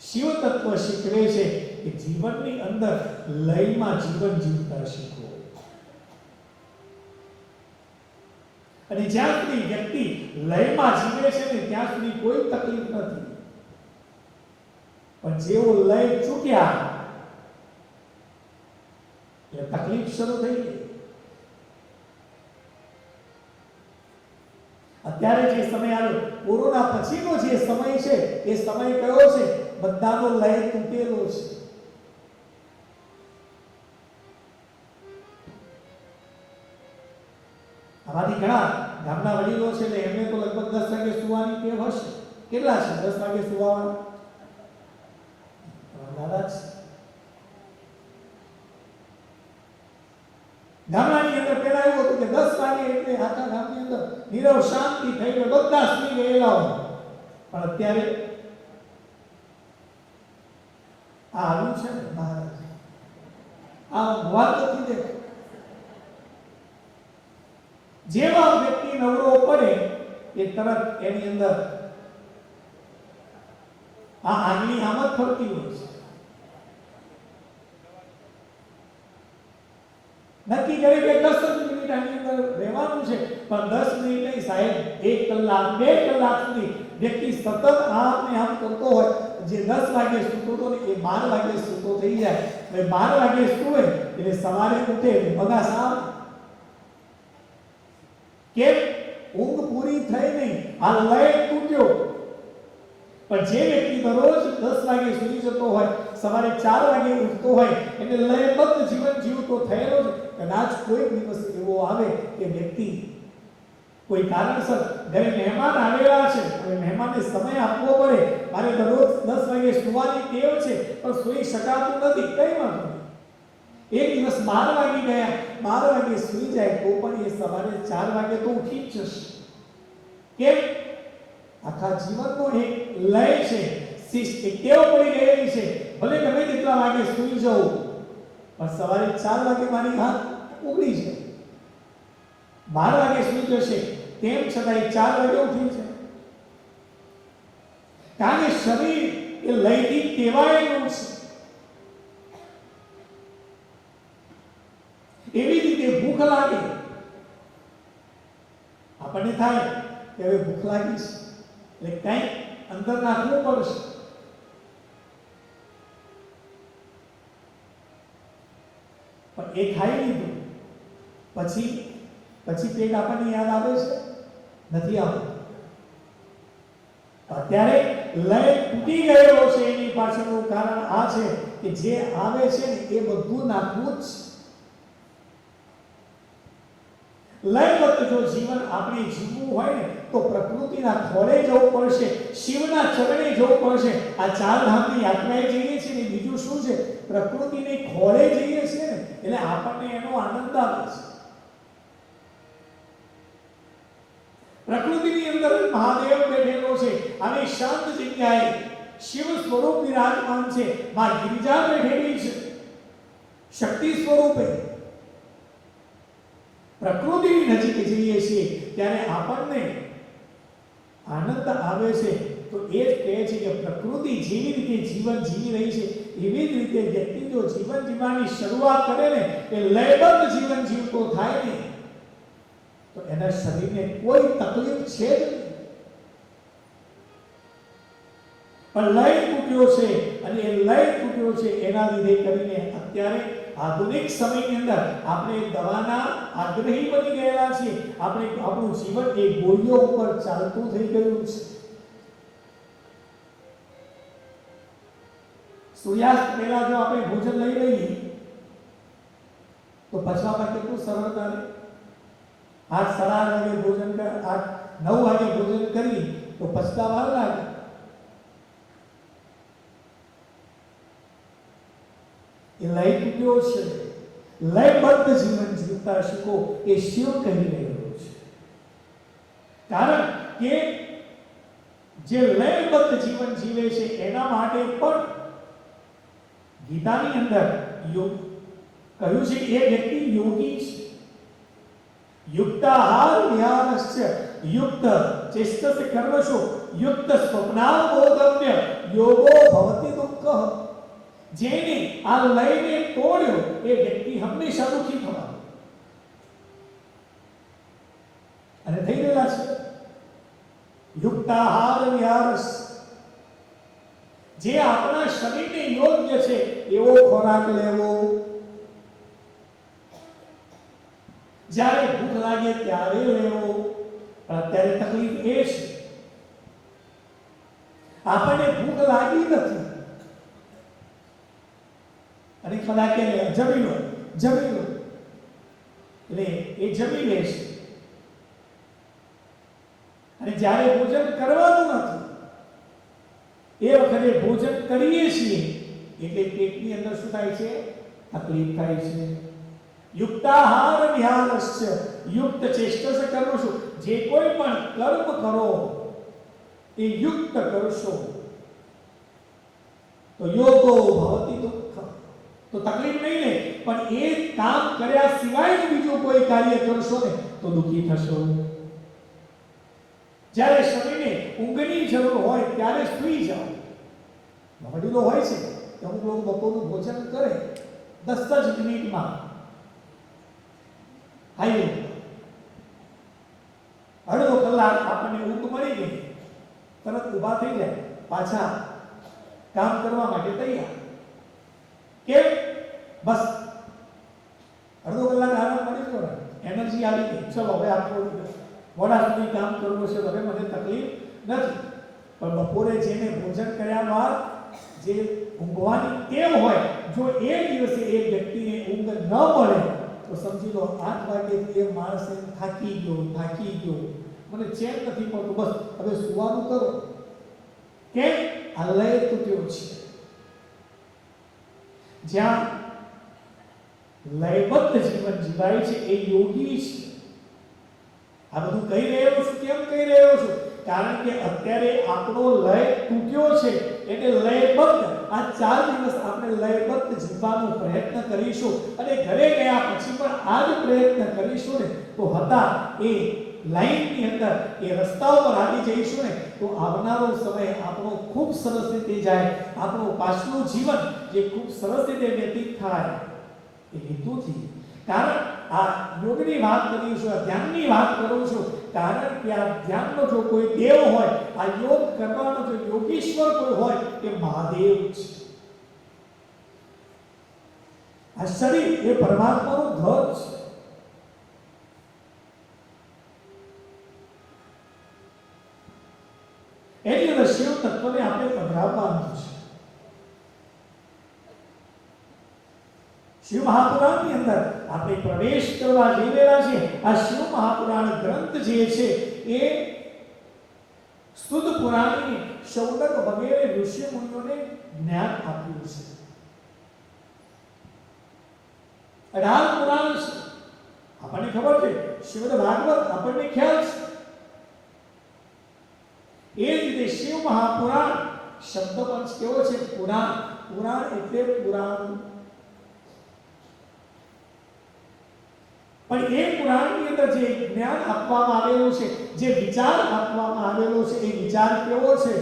શિવ તત્વ શીખવે છે કે જીવનની અંદર લયમાં જીવન જીવતા શીખો. અને જ્યાં સુધી વ્યક્તિ લયમાં જીવે છે ને ત્યાં સુધી કોઈ તકલીફ નથી. પણ જેવો લય ચૂક્યા એટલે તકલીફ શરૂ થઈ ગઈ. અત્યારે જે સમય આવ્યો, કોરોના પછીનો જે સમય છે એ સમય કયો છે? બધાનો લય તૂટેલો છે. આમાંથી ઘણા ગામના વડીલો છે એટલે એમને તો લગભગ 10 વાગે સુવાની ટેવ હશે. કેટલા છે 10 વાગે સુવાવાળા? દાદા છે. ગામડાની અંદર પહેલા એવું હતું કે 10 વાગે એટલે આખા ગામની અંદર નીરવ શાંતિ થઈ ગઈ, બધા સુઈ ગયેલા હોય. પણ અત્યારે આ આવ્યું છે ને મહારાજ, આ વાત નથી દેખ. જેવા વ્યક્તિ નવરો પડે એ તરત એની અંદર આ આગની આમત ફરતી હોય છે. નક્કી કરી કે 10 મિનિટ આની અંદર રહેવાનું છે, પણ 10 મિનિટ નહીં સાહેબ, 1 કલાક 2 કલાક સુધી વ્યક્તિ સતત આમ ને આમ કરતો હોય. જે 10 વાગે સૂતો હતો ને એ 12 વાગે સૂતો થઈ જાય. હવે 12 વાગે સૂવે એટલે સવારે ઉઠે બગાસ આવે. કેમ? ઊંઘ પૂરી થઈ નહીં, આ લય તૂટ્યો. પણ જે વ્યક્તિ દરરોજ 10 વાગે સૂઈ જતો હોય, સવારે 4 વાગે ઉઠતો હોય એટલે લયબદ્ધ જીવન જીવતો થયેલો છે. કદાચ કોઈ દિવસ એવો આવે કે વ્યક્તિ કોઈ કારણસર ઘરે મહેમાન આવેલા છે, હવે મહેમાનને સમય આપવો પડે, મારે દરરોજ 10 વાગે સુવાની ટેવ છે પણ સૂઈ શકાતું નથી, કઈ વાંધો નહીં. એક દિવસ 12 વાગી ગયા, 12 વાગે સૂઈ જાય તો પણ એ સવારે 4 વાગે તો ઉઠી જ જશે. કેમ? આખા જીવનનો એક લય છે, શિસ્ત, એક ટેવ પડી ગયેલી છે. ભલે ગમે તેટલા વાગે સૂઈ જાઉં પણ સવારે 4 વાગે મારી આંખ ઉઘડી છે. 12 વાગે સૂઈ જશે તેમ છતાં 4 વાગે ઉઠી છે. કારણ કે શરીર એ લયથી ટેવાયેલું છે. એવી રીતે ભૂખ લાગે, આપણને થાય કે હવે ભૂખ લાગી છે એટલે કંઈક અંદર નાખવું પડશે. પણ એ ખાઈ લીધું પછી પછી પેટ આપણને યાદ આવે છે? નથી આવતું. અત્યારે લય તૂટી ગયેલો છે એની પાછળનું કારણ આ છે કે જે આવે છે ને એ બધું નાખવું જ છે. લયબદ્ધ જો જીવન આપણે જીવવું હોય ને તો પ્રકૃતિના ખોળે જવું પડશે, શિવના ચરણે જવું પડશે. આ ચાર ધામની યાત્રાએ જઈએ છીએ ને બીજું શું છે? પ્રકૃતિને ખોળે જઈએ છીએ ને એટલે આપણને એનો આનંદ આવે છે. પ્રકૃતિની અંદર મહાદેવ બેઠેલો છે, આવી શાંત જગ્યાએ શિવ સ્વરૂપ વિરાજમાન છે, માં ગિરિજા બેઠેલી છે શક્તિ સ્વરૂપે. પ્રકૃતિની નજીક જઈએ છીએ ત્યારે આપણને આનંદ આવે છે. તો એ જ કહે છે કે પ્રકૃતિ જેવી રીતે જીવન જીવી રહી છે એવી જ રીતે વ્યક્તિ જો જીવન જીવવાની શરૂઆત કરે ને એ લયબદ્ધ જીવન જીવતો થાય ને તો એના શરીરને કોઈ તકલીફ છે જ નહીં. પણ લય તૂટ્યો છે અને એ લય તૂટ્યો છે એના લીધે કરીને અત્યારે આધુનિક સમયની અંદર આપણે દવાના આગ્રહી બની ગયેલા છીએ. આપણે આપણું જીવન એ ગોળીઓ ઉપર ચાલતું થઈ ગયું છે. સૂર્યાસ્ત પહેલા જો આપણે ભોજન લઈ લઈએ તો પચવામાં કેટલું સરળતા રહે. 8:30 વાગે ભોજન 9 વાગે ભોજન કરી તો પચતા વાર લાગે. એ લય તૂટ્યો છે. લયબદ્ધ જીવન જીવતા શીખો એ શિવ કહી રહ્યો છે. કારણ કે જે લયબદ્ધ જીવન જીવે છે એના માટે પણ ગીતાની અંદર યોગ કહ્યું છે એ વ્યક્તિ યોગી છે. યુક્તાહાર વિહારસ્ય યુક્ત ચેષ્ટસ્ય કર્મશો યુક્ત સ્વપ્નાવબોધમ્ય યોગો ભવતિ દુઃખઃ. જેને આ લયને તોડ્યો એ વ્યક્તિ હંમેશા દુઃખી થવાનો. અને થઈ ગયેલા છે. યુક્તાહાર વિહારસ, જે આપણા શરીરને યોગ્ય છે એવો ખોરાક લેવો. જ્યારે ભૂખ લાગે ત્યારે લેવો. પણ અત્યારે તકલીફ એ છે આપણને ભૂખ લાગી નથી અને કદાચ જમી લો એટલે એ જમી લે છે. અને જ્યારે ભોજન કરવાનું નથી એ વખતે ભોજન કરીએ છીએ એટલે પેટની અંદર શું થાય છે? તકલીફ થાય છે. યુક્તાહાર વિહારસ્ય યુક્ત ચેષ્ટસ્ય કર્મશુ, જે કોઈ પણ કર્મ કરો એ યુક્ત કરશો તો યોગો ભવતિ દુઃખ. તો તકલીફ નહીં ને પણ એ કામ કર્યા સિવાય બીજું કોઈ કાર્ય કરશો ને તો દુઃખી થશો. જ્યારે શરીરને ઊંઘની જરૂર હોય ત્યારે સૂઈ જાઓ. વડીલો હોય છે કે અમુક લોકો બપોરનું ભોજન કરે 10 જ મિનિટમાં અડધો કલાક આપણને ઊંઘ મળી ગઈ, તરત ઊભા થઈ જાય, પાછા કામ કરવા માટે તૈયાર. કેમ? બસ અડધો કલાક આરામ મળી ગયો ને, એનર્જી આવી ગઈ, ચલો હવે આખો મોડા સુધી કામ કરવું છે, હવે મને તકલીફ નથી. પણ બપોરે જેને ભોજન કર્યા બાદ જે ઊંઘવાની ટેવ હોય, જો એ દિવસે એ વ્યક્તિને ઊંઘ ન મળે તો સમજી લો 8 વાગ્યે એ માણસ થાકી ગયો, મને ચેન નથી પડતું, બસ હવે સુવાનું કરો. કેમ? આ લય તૂટ્યો છે. જ્યાં લયબદ્ધ જીવન જીવાય છે એ યોગી છે. આ બધું કહી રહ્યો છું. કેમ કહી રહ્યો છું? કારણ કે અત્યારે આપણો લય તૂટ્યો છે એટલે લયબદ્ધ આ 4 દિવસ આપણે લયબદ્ધ જીવવાનો પ્રયત્ન કરીશું. અને ઘરે ગયા પછી પણ આ જ પ્રયત્ન કરીશું ને તો હતા એ લાઈનની અંદર એ રસ્તા ઉપર આવી જઈશું ને તો આવનારો સમય આપણો ખૂબ સરસ રીતે જાય. આપણું પાછલું જીવન જે ખૂબ સરસ રીતે વ્યતીત થાય એ હેતુથી. કારણ આ યોગની વાત કરી છું, આ ધ્યાનની વાત કરું છું, કારણ કે આ ધ્યાનનો જો કોઈ દેવ હોય, આ યોગ કરવાનો જો યોગીશ્વર કોઈ હોય એ મહાદેવ છે. આ શરીર એ પરમાત્માનું ઘર છે. આપવાનું છે. શિવ મહાપુરાણની અંદર આપણે પ્રવેશ કરવા જઈ રહ્યા છીએ. આ શિવ મહાપુરાણ ગ્રંથ જે છે એ શુદ્ધ પુરાણની શૌનક વગેરે ઋષિ મુનિઓને જ્ઞાન આપ્યું છે. 18 પુરાણ છે. આપણને ખબર છે, શ્રીમદ ભાગવત આપણને ખ્યાલ છે. એ જ રીતે શિવ મહાપુરાણ શબ્દ પણ કેવો છે? પુરાણ. પુરાણ એટલે પુરાણ. પણ એ પુરાણની અંદર જે જ્ઞાન આપવામાં આવેલું છે, જે વિચાર આપવામાં આવેલો છે, એ વિચાર કેવો છે?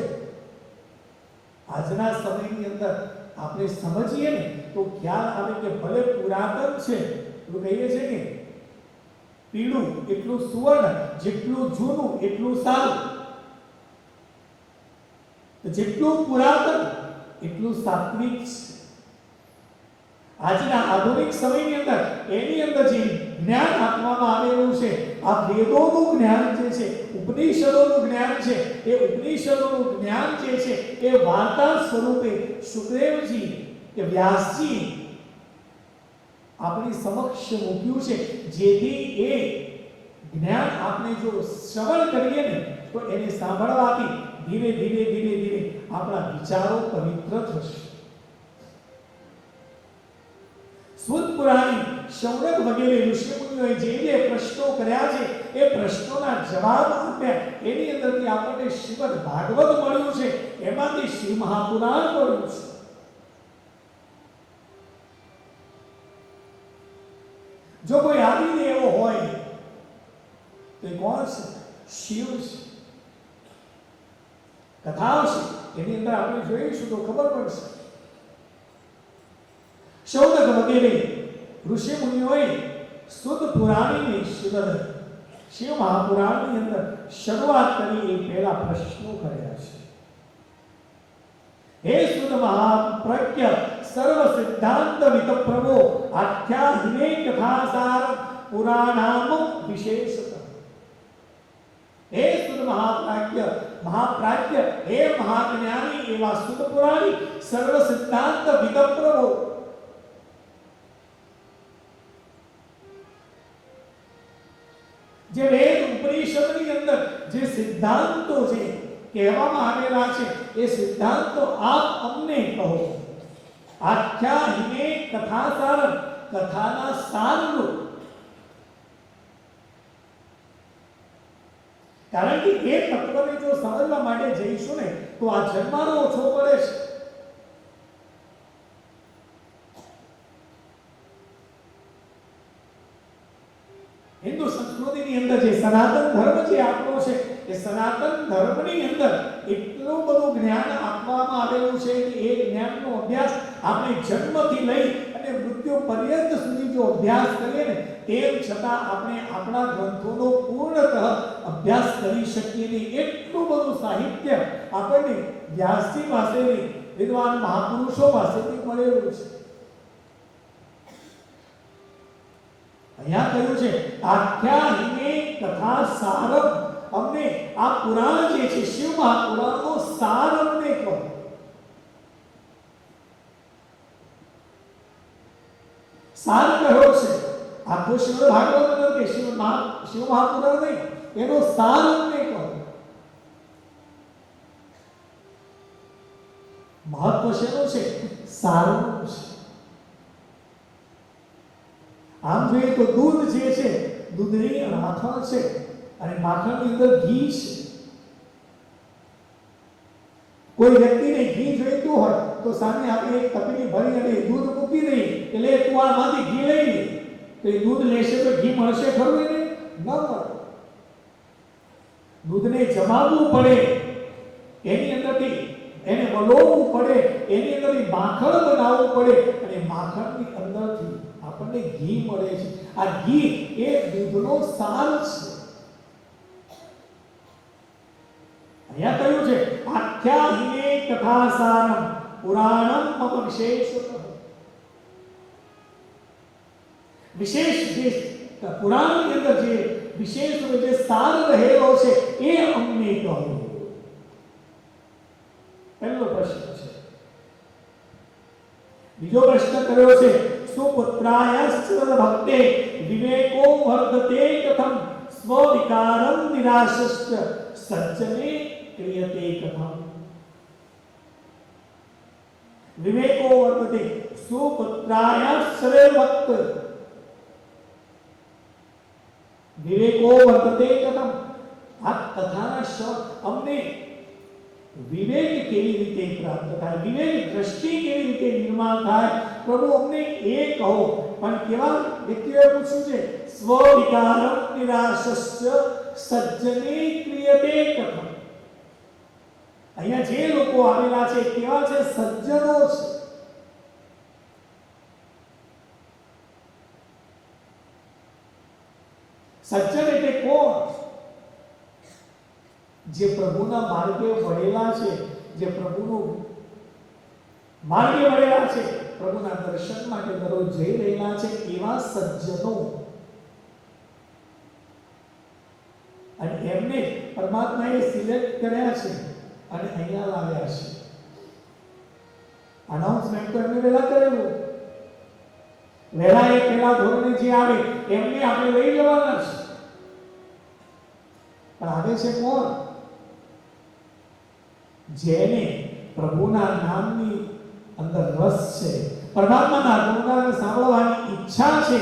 આજના સમયની અંદર આપણે સમજીએ ને તો ખ્યાલ આવે કે ભલે પુરાતન છે, એવું કહીએ છે કે પીળું એટલું સુવર્ણ, જેટલું જૂનું એટલું સારું. જેટલું પુરાતન એટલું સાત્વિક છે. આજના આધુનિક સમયની અંદર એની અંદર જે જ્ઞાન આપવામાં આવેલું છે, આ વેદોનું જ્ઞાન જે છે, ઉપનિષદોનું જ્ઞાન છે, એ ઉપનિષદોનું જ્ઞાન જે છે એ વાર્તા સ્વરૂપે સુખદેવજી કે વ્યાસજી આપણી સમક્ષ મૂક્યું છે, જેથી એ જ્ઞાન આપણે જો શ્રવણ કરીએ ને તો એને સાંભળવાથી ધીરે ધીરે ધીરે ધીરે આપણા વિચારો પવિત્ર થશે. શુદ્ધ પુરાણી શૌનક વગેરે ઋષિમુનિઓએ જે પ્રશ્નો કર્યા છે એ પ્રશ્નોના જવાબ આપ્યા. એની અંદરથી આપણને શ્રીમદ ભાગવત મળ્યું છે, એમાંથી શ્રી મહાપુરાણ મળ્યું છે. જો કોઈ આદિદેવ હોય તો એ કોણ છે? શિવ છે. કથાઓ છે એની અંદર આપણે જોઈશું તો ખબર પડશે. શૌનક વગેરે ઋષિ મુનિઓએ શુદ્ધ પુરાણીની શ્રીમદ શિવ મહાપુરાણની અંદર શરૂઆત કરી એ પહેલા પ્રશ્નો કર્યા છે. હે શુદ્ધ મહાપ્રજ્ઞ સર્વ સિદ્ધાંત વિતપ્રભો આખ્યાહિને કથાસાર પુરાણામ વિશેષતઃ. હે શુદ્ધ મહાપ્રાજ્ઞ, હે મહાજ્ઞાની એવા શુદ્ધ પુરાણી સર્વ સિદ્ધાંત વિતપ્રભો. જે વેદ ઉપનિષદની અંદર જે સિદ્ધાંતો છે કહેવામાં આવેલા છે, એ સિદ્ધાંતો આપ અમને કહો. આખ્યાહિને કથાસાર, કથાના સારરૂપ. કારણ કે એ તત્વને જો સમજવા માટે જઈશું ને તો આ જન્માનો ઓછો પડે છે. હિન્દુ સંસ્કૃતિની અંદર જે સનાતન ધર્મ જે આપણો છે, એ સનાતન ધર્મની અંદર એટલું બધું જ્ઞાન આપવામાં આવેલું છે કે એ જ્ઞાનનો અભ્યાસ આપણે જન્મથી લઈ અને મૃત્યુ પર્યંત સુધી જો અભ્યાસ કરીએ ને તેમ છતાં આપણે આપણા ગ્રંથોનો પૂર્ણતઃ અભ્યાસ કરી શકીએ નહીં. એટલું બધું સાહિત્ય આપણને વ્યાસજી પાસેથી, વિદ્વાન મહાપુરુષો પાસેથી મળેલું છે. અહીંયા કહ્યું છે આખ્યાહિને કથા સારમ. અમને આ પુરાણ જે છે શિવ મહાપુરાણનો સાર અમને કહો. સાર કહ્યો છે આખો શ્રીમદ ભાગવત કે શિવ મહાપુરાણ નહીં, એનો સાર અમને કહો. મહત્વ શેનું છે? સારનું છે. આમ જોઈએ તો દૂધ જે છે, દૂધની માખણ છે અને માખણની અંદર ઘી છે. કોઈ વ્યક્તિને ઘી જોઈતું હોય તો સામે આપણે એક તપેલી ભરી અને દૂધ મૂકી દઈએ એટલે તું આમાંથી ઘી લઈ લે, તો એ દૂધ લેશે તો ઘી મળશે ખરું? એને ન મળે. દૂધને જમાવવું પડે, એની અંદરથી એને વલોવવું પડે, એની અંદરથી માખણ બનાવવું પડે અને માખણની અંદરથી આપણને ઘી મળે છે. આ ઘી એ દૂધનો સાર છે. અહીંયા કહ્યું છે આખ્યાહિને કથાસારમ પુરાણમ મમ વિશેષતઃ. વિશેષ જે પુરાણની અંદર જે વિશેષ જે સાર રહેલો છે એ અમને કહો. પહેલો પ્રશ્ન. બીજો પ્રશ્ન કર્યો છે સુપુત્રાયશ્ચ ભક્તે વિવેકો વર્ધતે કથમ સ્વવિકારમ નિરાશશ્ચ સજ્જને ક્રિયતે કથમ. વિવેકો વર્ધતે સુપુત્રાયશ્ચ ભક્ત વિવેકો વર્ધતે કથમ. આ કથાના શબ્દ અમને વિવેક કેવી રીતે પ્રાપ્ત થાય, વિવેક દ્રષ્ટિ કેવી રીતે નિર્માણ થાય, પ્રભુ અમને એ કહો. પણ કેવા વ્યક્તિઓએ પૂછ્યું છે સ્વવિકારમ નિરાશશ્ચ સજ્જને ક્રિયતે કથમ. અહીંયા જે લોકો આવેલા છે કેવા છે? સજ્જનો છે. સજ્જન એટલે કોણ? જે પ્રભુના માર્ગે વળેલા છે, જે પ્રભુનો માર્ગે વળેલા છે, પ્રભુના દર્શન માટે દરરોજ જઈ રહેલા છે, એવા સજ્જનો. અને એમને પરમાત્માએ સિલેક્ટ કર્યા છે અને અહીંયા લાવ્યા છે. અનાઉન્સમેન્ટ તો એમને વહેલા કરેલું. વહેલા એ પહેલા ધોરણે જે આવે એમને આપણે લઈ જવાના છે. પણ આવે છે કોણ? જેને પ્રભુના નામની અંદર રસ છે, પરમાત્માના ગુણગાન સાંભળવાની ઈચ્છા છે,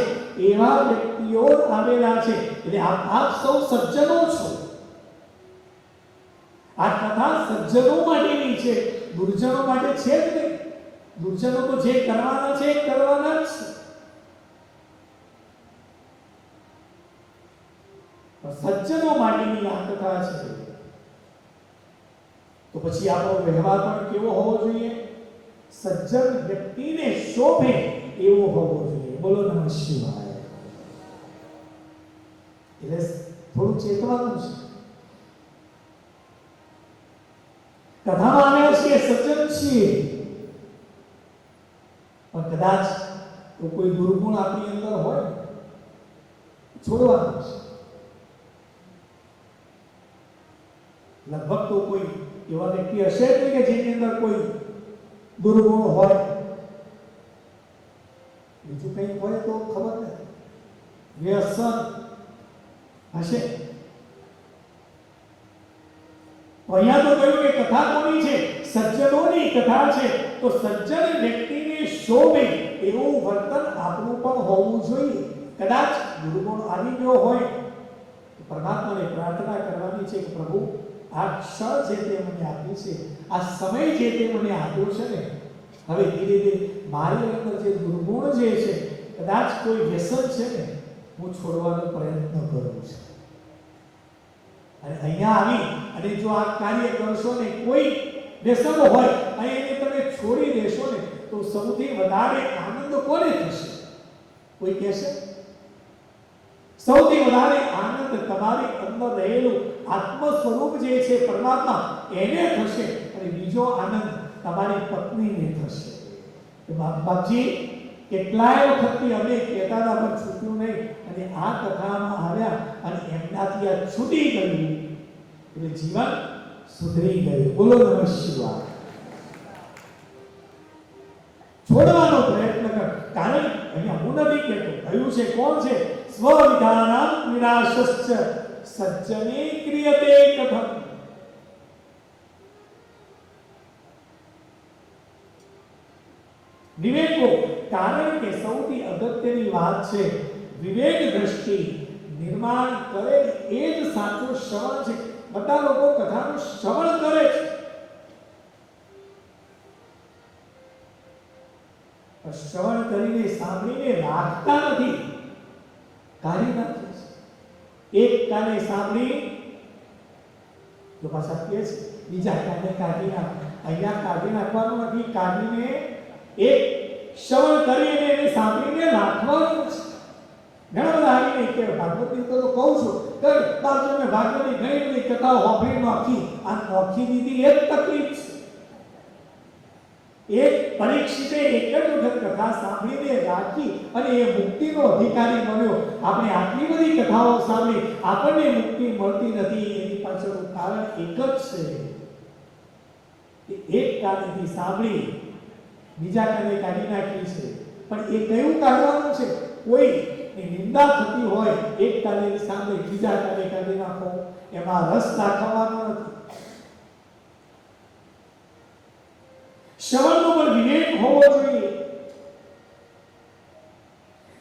એવા વ્યક્તિઓ આવેલા છે. એટલે આપ સૌ સજ્જનો છો. આ કથા સજ્જનો માટેની છે, દુર્જનો માટે છે જ નહીં. દુર્જનો તો જે કરવાના છે એ કરવાના જ છે. સજ્જનો માટેની આ કથા છે. તો પછી આપણો વ્યવહાર પણ કેવો હોવો જોઈએ? સજ્જન વ્યક્તિને શોભે એવો હોવો જોઈએ. બોલો નમઃ શિવાય. એટલે થોડું ચેતવાનું છે. કથામાં આવ્યા છીએ સજ્જન છીએ, પણ કદાચ તો કોઈ દુર્ગુણ આપણી અંદર હોય છોડવાનું છે. લગભગ તો કોઈ એવા વ્યક્તિ હશે જ નહીં કે જેની અંદર કોઈ દુર્ગુણ હોય. બીજું કંઈ હોય તો ખબર નથી. વ્યસન હશે. અહીંયા તો કહ્યું કે કથા કોની છે? સજ્જનોની કથા છે. તો સજ્જન વ્યક્તિને શોભે એવું વર્તન આપણું પણ હોવું જોઈએ. કદાચ દુર્ગુણ આવી ગયો હોય તો પરમાત્માને પ્રાર્થના કરવાની છે કે પ્રભુ આ ક્ષણ જે તે મને આપ્યું છે, આ સમય જે તે મને આપ્યો છે ને, હવે ધીરે ધીરે મારી અંદર જે દુર્ગુણ જે છે, કદાચ કોઈ વ્યસન છે ને, હું છોડવાનો પ્રયત્ન કરું છું. અને અહીંયા આવી અને જો આ કાર્ય કરશો ને, કોઈ વ્યસન હોય અને એને તમે છોડી દેશો ને, તો સૌથી વધારે આનંદ કોને થશે? કોઈ કહેશે? સૌથી વધારે આનંદ તમારી અંદર રહેલું આત્મ સ્વરૂપ જે છે પરમાત્મા એને થશે. અને બીજો આનંદ તમારી પત્નીને થશે. બાપજી કેટલાય વખતથી અમે કહેતા હતા પણ છૂટ્યું નહીં, અને આ કથામાં આવ્યા અને એમનાથી આ છૂટી ગયું એટલે જીવન સુધરી ગયું. બોલો નમઃ શિવાય. છોડવાનો પ્રયત્ન કર. કારણ અહીંયા હું નથી કહેતો, કહ્યું છે કોણ છે? સ્વવિધાનામ નિરાશશ્ચ સજ્જને ક્રિયતે કથમ. વિવેકો, કારણ કે સૌથી અગત્યની વાત છે વિવેક દ્રષ્ટિ નિર્માણ કરે એ જ સાચો શ્રવણ છે. બધા લોકો કથાનું શ્રવણ કરે છે, શ્રવણ કરીને સાંભળીને રાખતા નથી, કાઢી નાખે છે. એક કાને સાંભળી તો પાછા કહે છે બીજા કાને કાઢી નાખ. અહીંયા કાઢી નાખવાનું નથી, કાઢીને એક શ્રવણ કરીને એને સાંભળીને રાખવાનું છે. ઘણા બધા આવીને કે ભાગવતની તો કહું છું કે બાજુ મેં ભાગવતની ઘણી બધી કથાઓ સાંભળી નોખી. આ નોખી દીધી એક તકલીફ છે. એક પરીક્ષિતે એક જ વખત કથા સાંભળીને રાખી અને એ મુક્તિનો અધિકારી બન્યો. આપણે આટલી બધી કથાઓ સાંભળી, આપણને મુક્તિ મળતી નથી. એની પાછળનું કારણ એક જ છે. એક કાનેથી સાંભળી બીજા કાને કાઢી નાખી છે, પણ એ કયું કાઢવાનું છે? કોઈની નિંદા થતી હોય એક કાનેની સામે બીજા કાને કાઢી નાખો, એમાં રસ દાખવવાનો નથી. શ્રવણનો પણ વિવેક હોવો જોઈએ.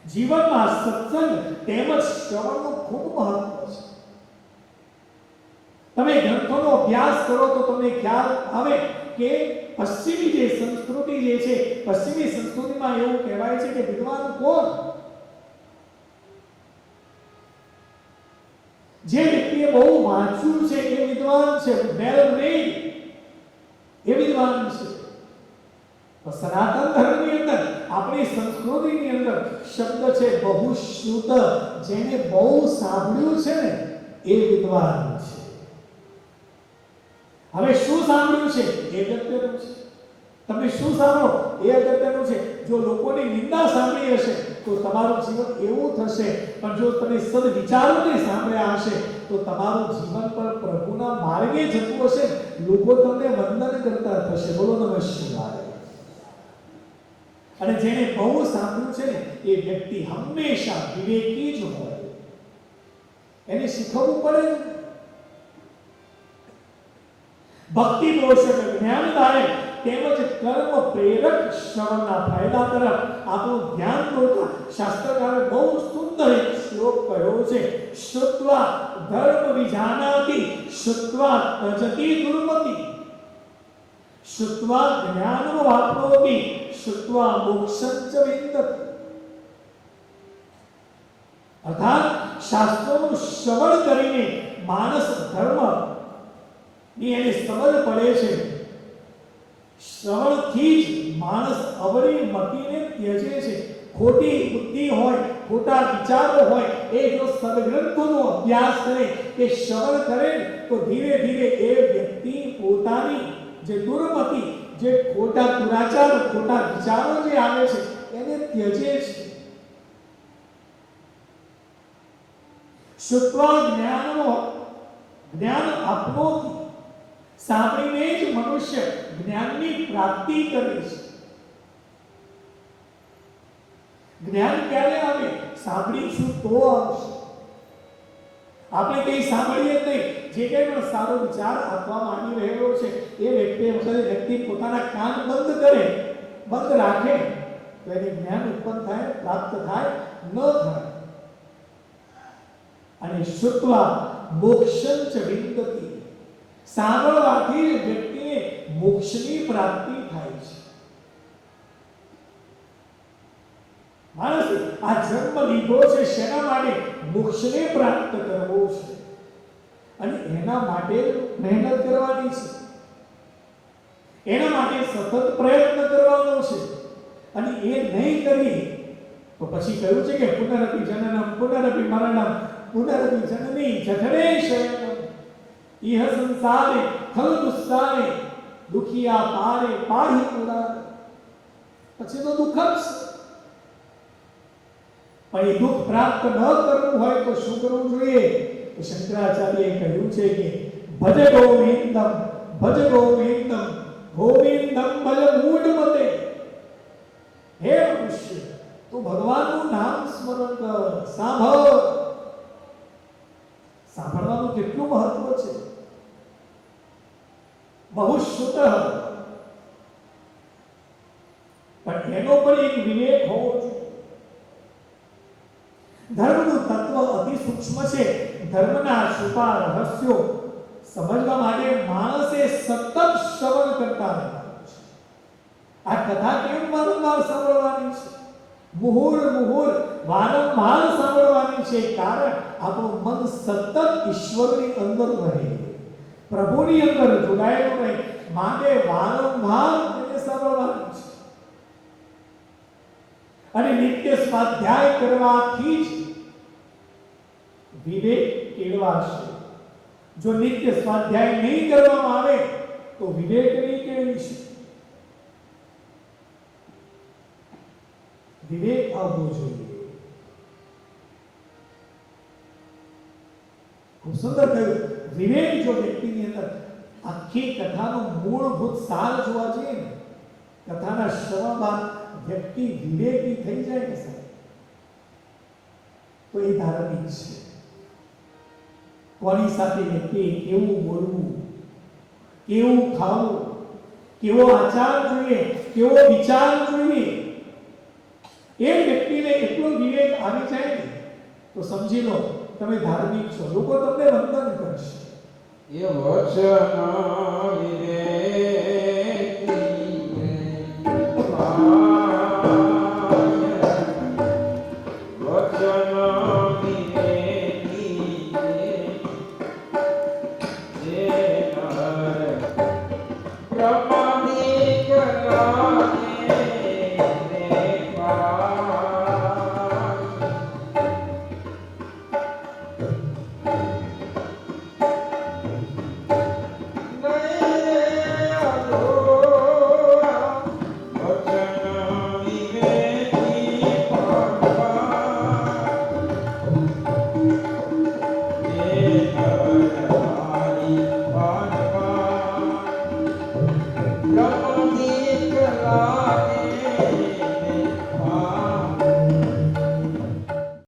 જીવનમાં સત્સંગ તેમજ શ્રવણનું ખૂબ મહત્વ છે. તમે ગ્રંથોનો અભ્યાસ કરો તો તમને ખ્યાલ આવે કે પશ્ચિમી જે સંસ્કૃતિ જે છે, પશ્ચિમી સંસ્કૃતિમાં એવું કહેવાય છે કે વિદ્વાન કોણ? જે વ્યક્તિએ બહુ વાંચ્યું છે એ વિદ્વાન છે, વેલ રેડ એ વિદ્વાન છે. સનાતન ધર્મની અંદર, આપણી સંસ્કૃતિની અંદર શબ્દ છે બહુશ્રુત, જેને બહુ સાંભળ્યું છે ને એ વિદ્વાન છે. હવે શું સાંભળ્યું છે એ અગત્યનું છે. તમે શું સાંભળો એ અગત્યનું છે. જો લોકોની નિંદા સાંભળી હશે તો તમારું જીવન એવું થશે, પણ જો તમે સદવિચારોને સાંભળ્યા હશે તો તમારું જીવન પર પ્રભુના માર્ગે જતું હશે, લોકો તમને વંદન કરતા થશે. બોલો નમઃ શિવાય. અને જેને બહુ સાંભળ્યું છે ને એ વ્યક્તિ હંમેશા વિવેકી જ હોય. એને શીખવવું પડે. ભક્તિ પોષક, જ્ઞાનદાયક તેમજ કર્મ પ્રેરક શ્રવણના ફાયદા તરફ આપણું ધ્યાન દોરતા શાસ્ત્રકારે બહુ સુંદર એક શ્લોક કહ્યો છે. શ્રુત્વા ધર્મ વિજાનાતિ શ્રુત્વા તજતિ દુર્મતિ શ્રુત્વા જ્ઞાનમ વાપ્નોતિ શ્રુત્વા મોક્ષં ચ વિંદતિ. અર્થાત શાસ્ત્રોનું શ્રવણ કરીને માણસ ધર્મ ની એને સમજ પડે છે. શ્રવણથી જ માણસ અવળી મતીને ત્યજે છે. ખોટી બુદ્ધિ હોય, ખોટા વિચારો હોય, એ જો સદગ્રંથોનો અભ્યાસ કરે કે શ્રવણ કરે તો ધીરે ધીરે એ વ્યક્તિ પોતાની જે દુર્મતિ, જે ખોટા દુરાચાર, ખોટા વિચારો જે આવે છે એને ત્યજે છે. શુત્વા જ્ઞાન આપનોતિ, સાંભળીને જ મનુષ્ય જ્ઞાનની પ્રાપ્તિ કરે છે. જ્ઞાન ક્યારે આવે? સાંભળીશું તો આવશે. આપણે કઈ સાંભળીએ જ નહીં. જે કઈ પણ સારો વિચાર આપવામાં આવી રહેલો છે એ વ્યક્તિ પોતાના કાન બંધ કરે, બંધ રાખે તો એને જ્ઞાન ઉત્પન્ન થાય, પ્રાપ્ત થાય ન થાય. અને શ્રુત્વા મોક્ષં ચ વિંદતિ, સાંભળવાથી વ્યક્તિને મોક્ષની પ્રાપ્તિ થાય છે. માણસ આ જન્મ લીધો છે શેના માટે? મોક્ષને પ્રાપ્ત કરવો છે અને એના માટે મહેનત કરવાની છે, એના માટે સતત પ્રયત્ન કરવાનો છે. અને એ નહીં કરીએ તો પછી કહ્યું છે કે પુનરપી જનનમ પુનરપી મરણમ પુનરપી જનની જઠરે શયનમ ઇહ સંસારે ખલ દુસ્સારે દુખિયા પારે પાહી પુરાણ. પછી તો દુઃખ જ છે. પણ એ દુઃખ પ્રાપ્ત ન કરવું હોય તો શું કરવું જોઈએ? તો શંકરાચાર્યએ કહ્યું છે કે ભજ ગોવિંદમ ભજ ગોવિંદમ ગોવિંદમ ભજ મૂઢ મતે. હે મનુષ્ય, તું ભગવાનનું નામ સ્મરણ કર, સાંભળ. સાંભળવાનું કેટલું મહત્વ છે. બહુશ્રુત, પણ એનો પણ એક વિવેક હોવો જોઈએ. ધર્મનું તત્વ અતિ સૂક્ષ્મ છે. ધર્મના છુપા રહસ્યો સમજવા માટે માણસે સતત શ્રવણ કરતા રહેવાનું છે. આ કથા કેમ વારંવાર સાંભળવાની છે? મુહુર વારંવાર સાંભળવાની છે. કારણ આપણું મન સતત ઈશ્વરની અંદર રહે, પ્રભુની અંદર જોડાયેલું રહે. માટે વારંવાર તેને સાંભળવાનું છે. અને નિત્ય સ્વાધ્યાય કરવાથી જ વિવેક કેળવાશે. જો નિત્ય સ્વાધ્યાય નહીં કરવામાં આવે તો વિવેક નહીં કેળવીશે. વિવેક આવવો જોઈએ. ખૂબ સુંદર કહ્યું. વિવેક જો વ્યક્તિની અંદર, આખી કથાનો મૂળભૂત સાર જોવા જઈએ ને કથાના શ્રવણમાં વ્યક્તિ વિવેકી થઈ જાય ને સાહેબ, તો એ ધાર્મિક છે. કોની સાથે વ્યક્તિ કેવું બોલવું, કેવું ખાવું, કેવો આચાર જોઈએ, કેવો વિચાર જોઈએ, એ વ્યક્તિને એટલો વિવેક આવી જાય ને તો સમજી લો તમે ધાર્મિક છો. લોકો તમને વંદન કરશે. એ વચન Love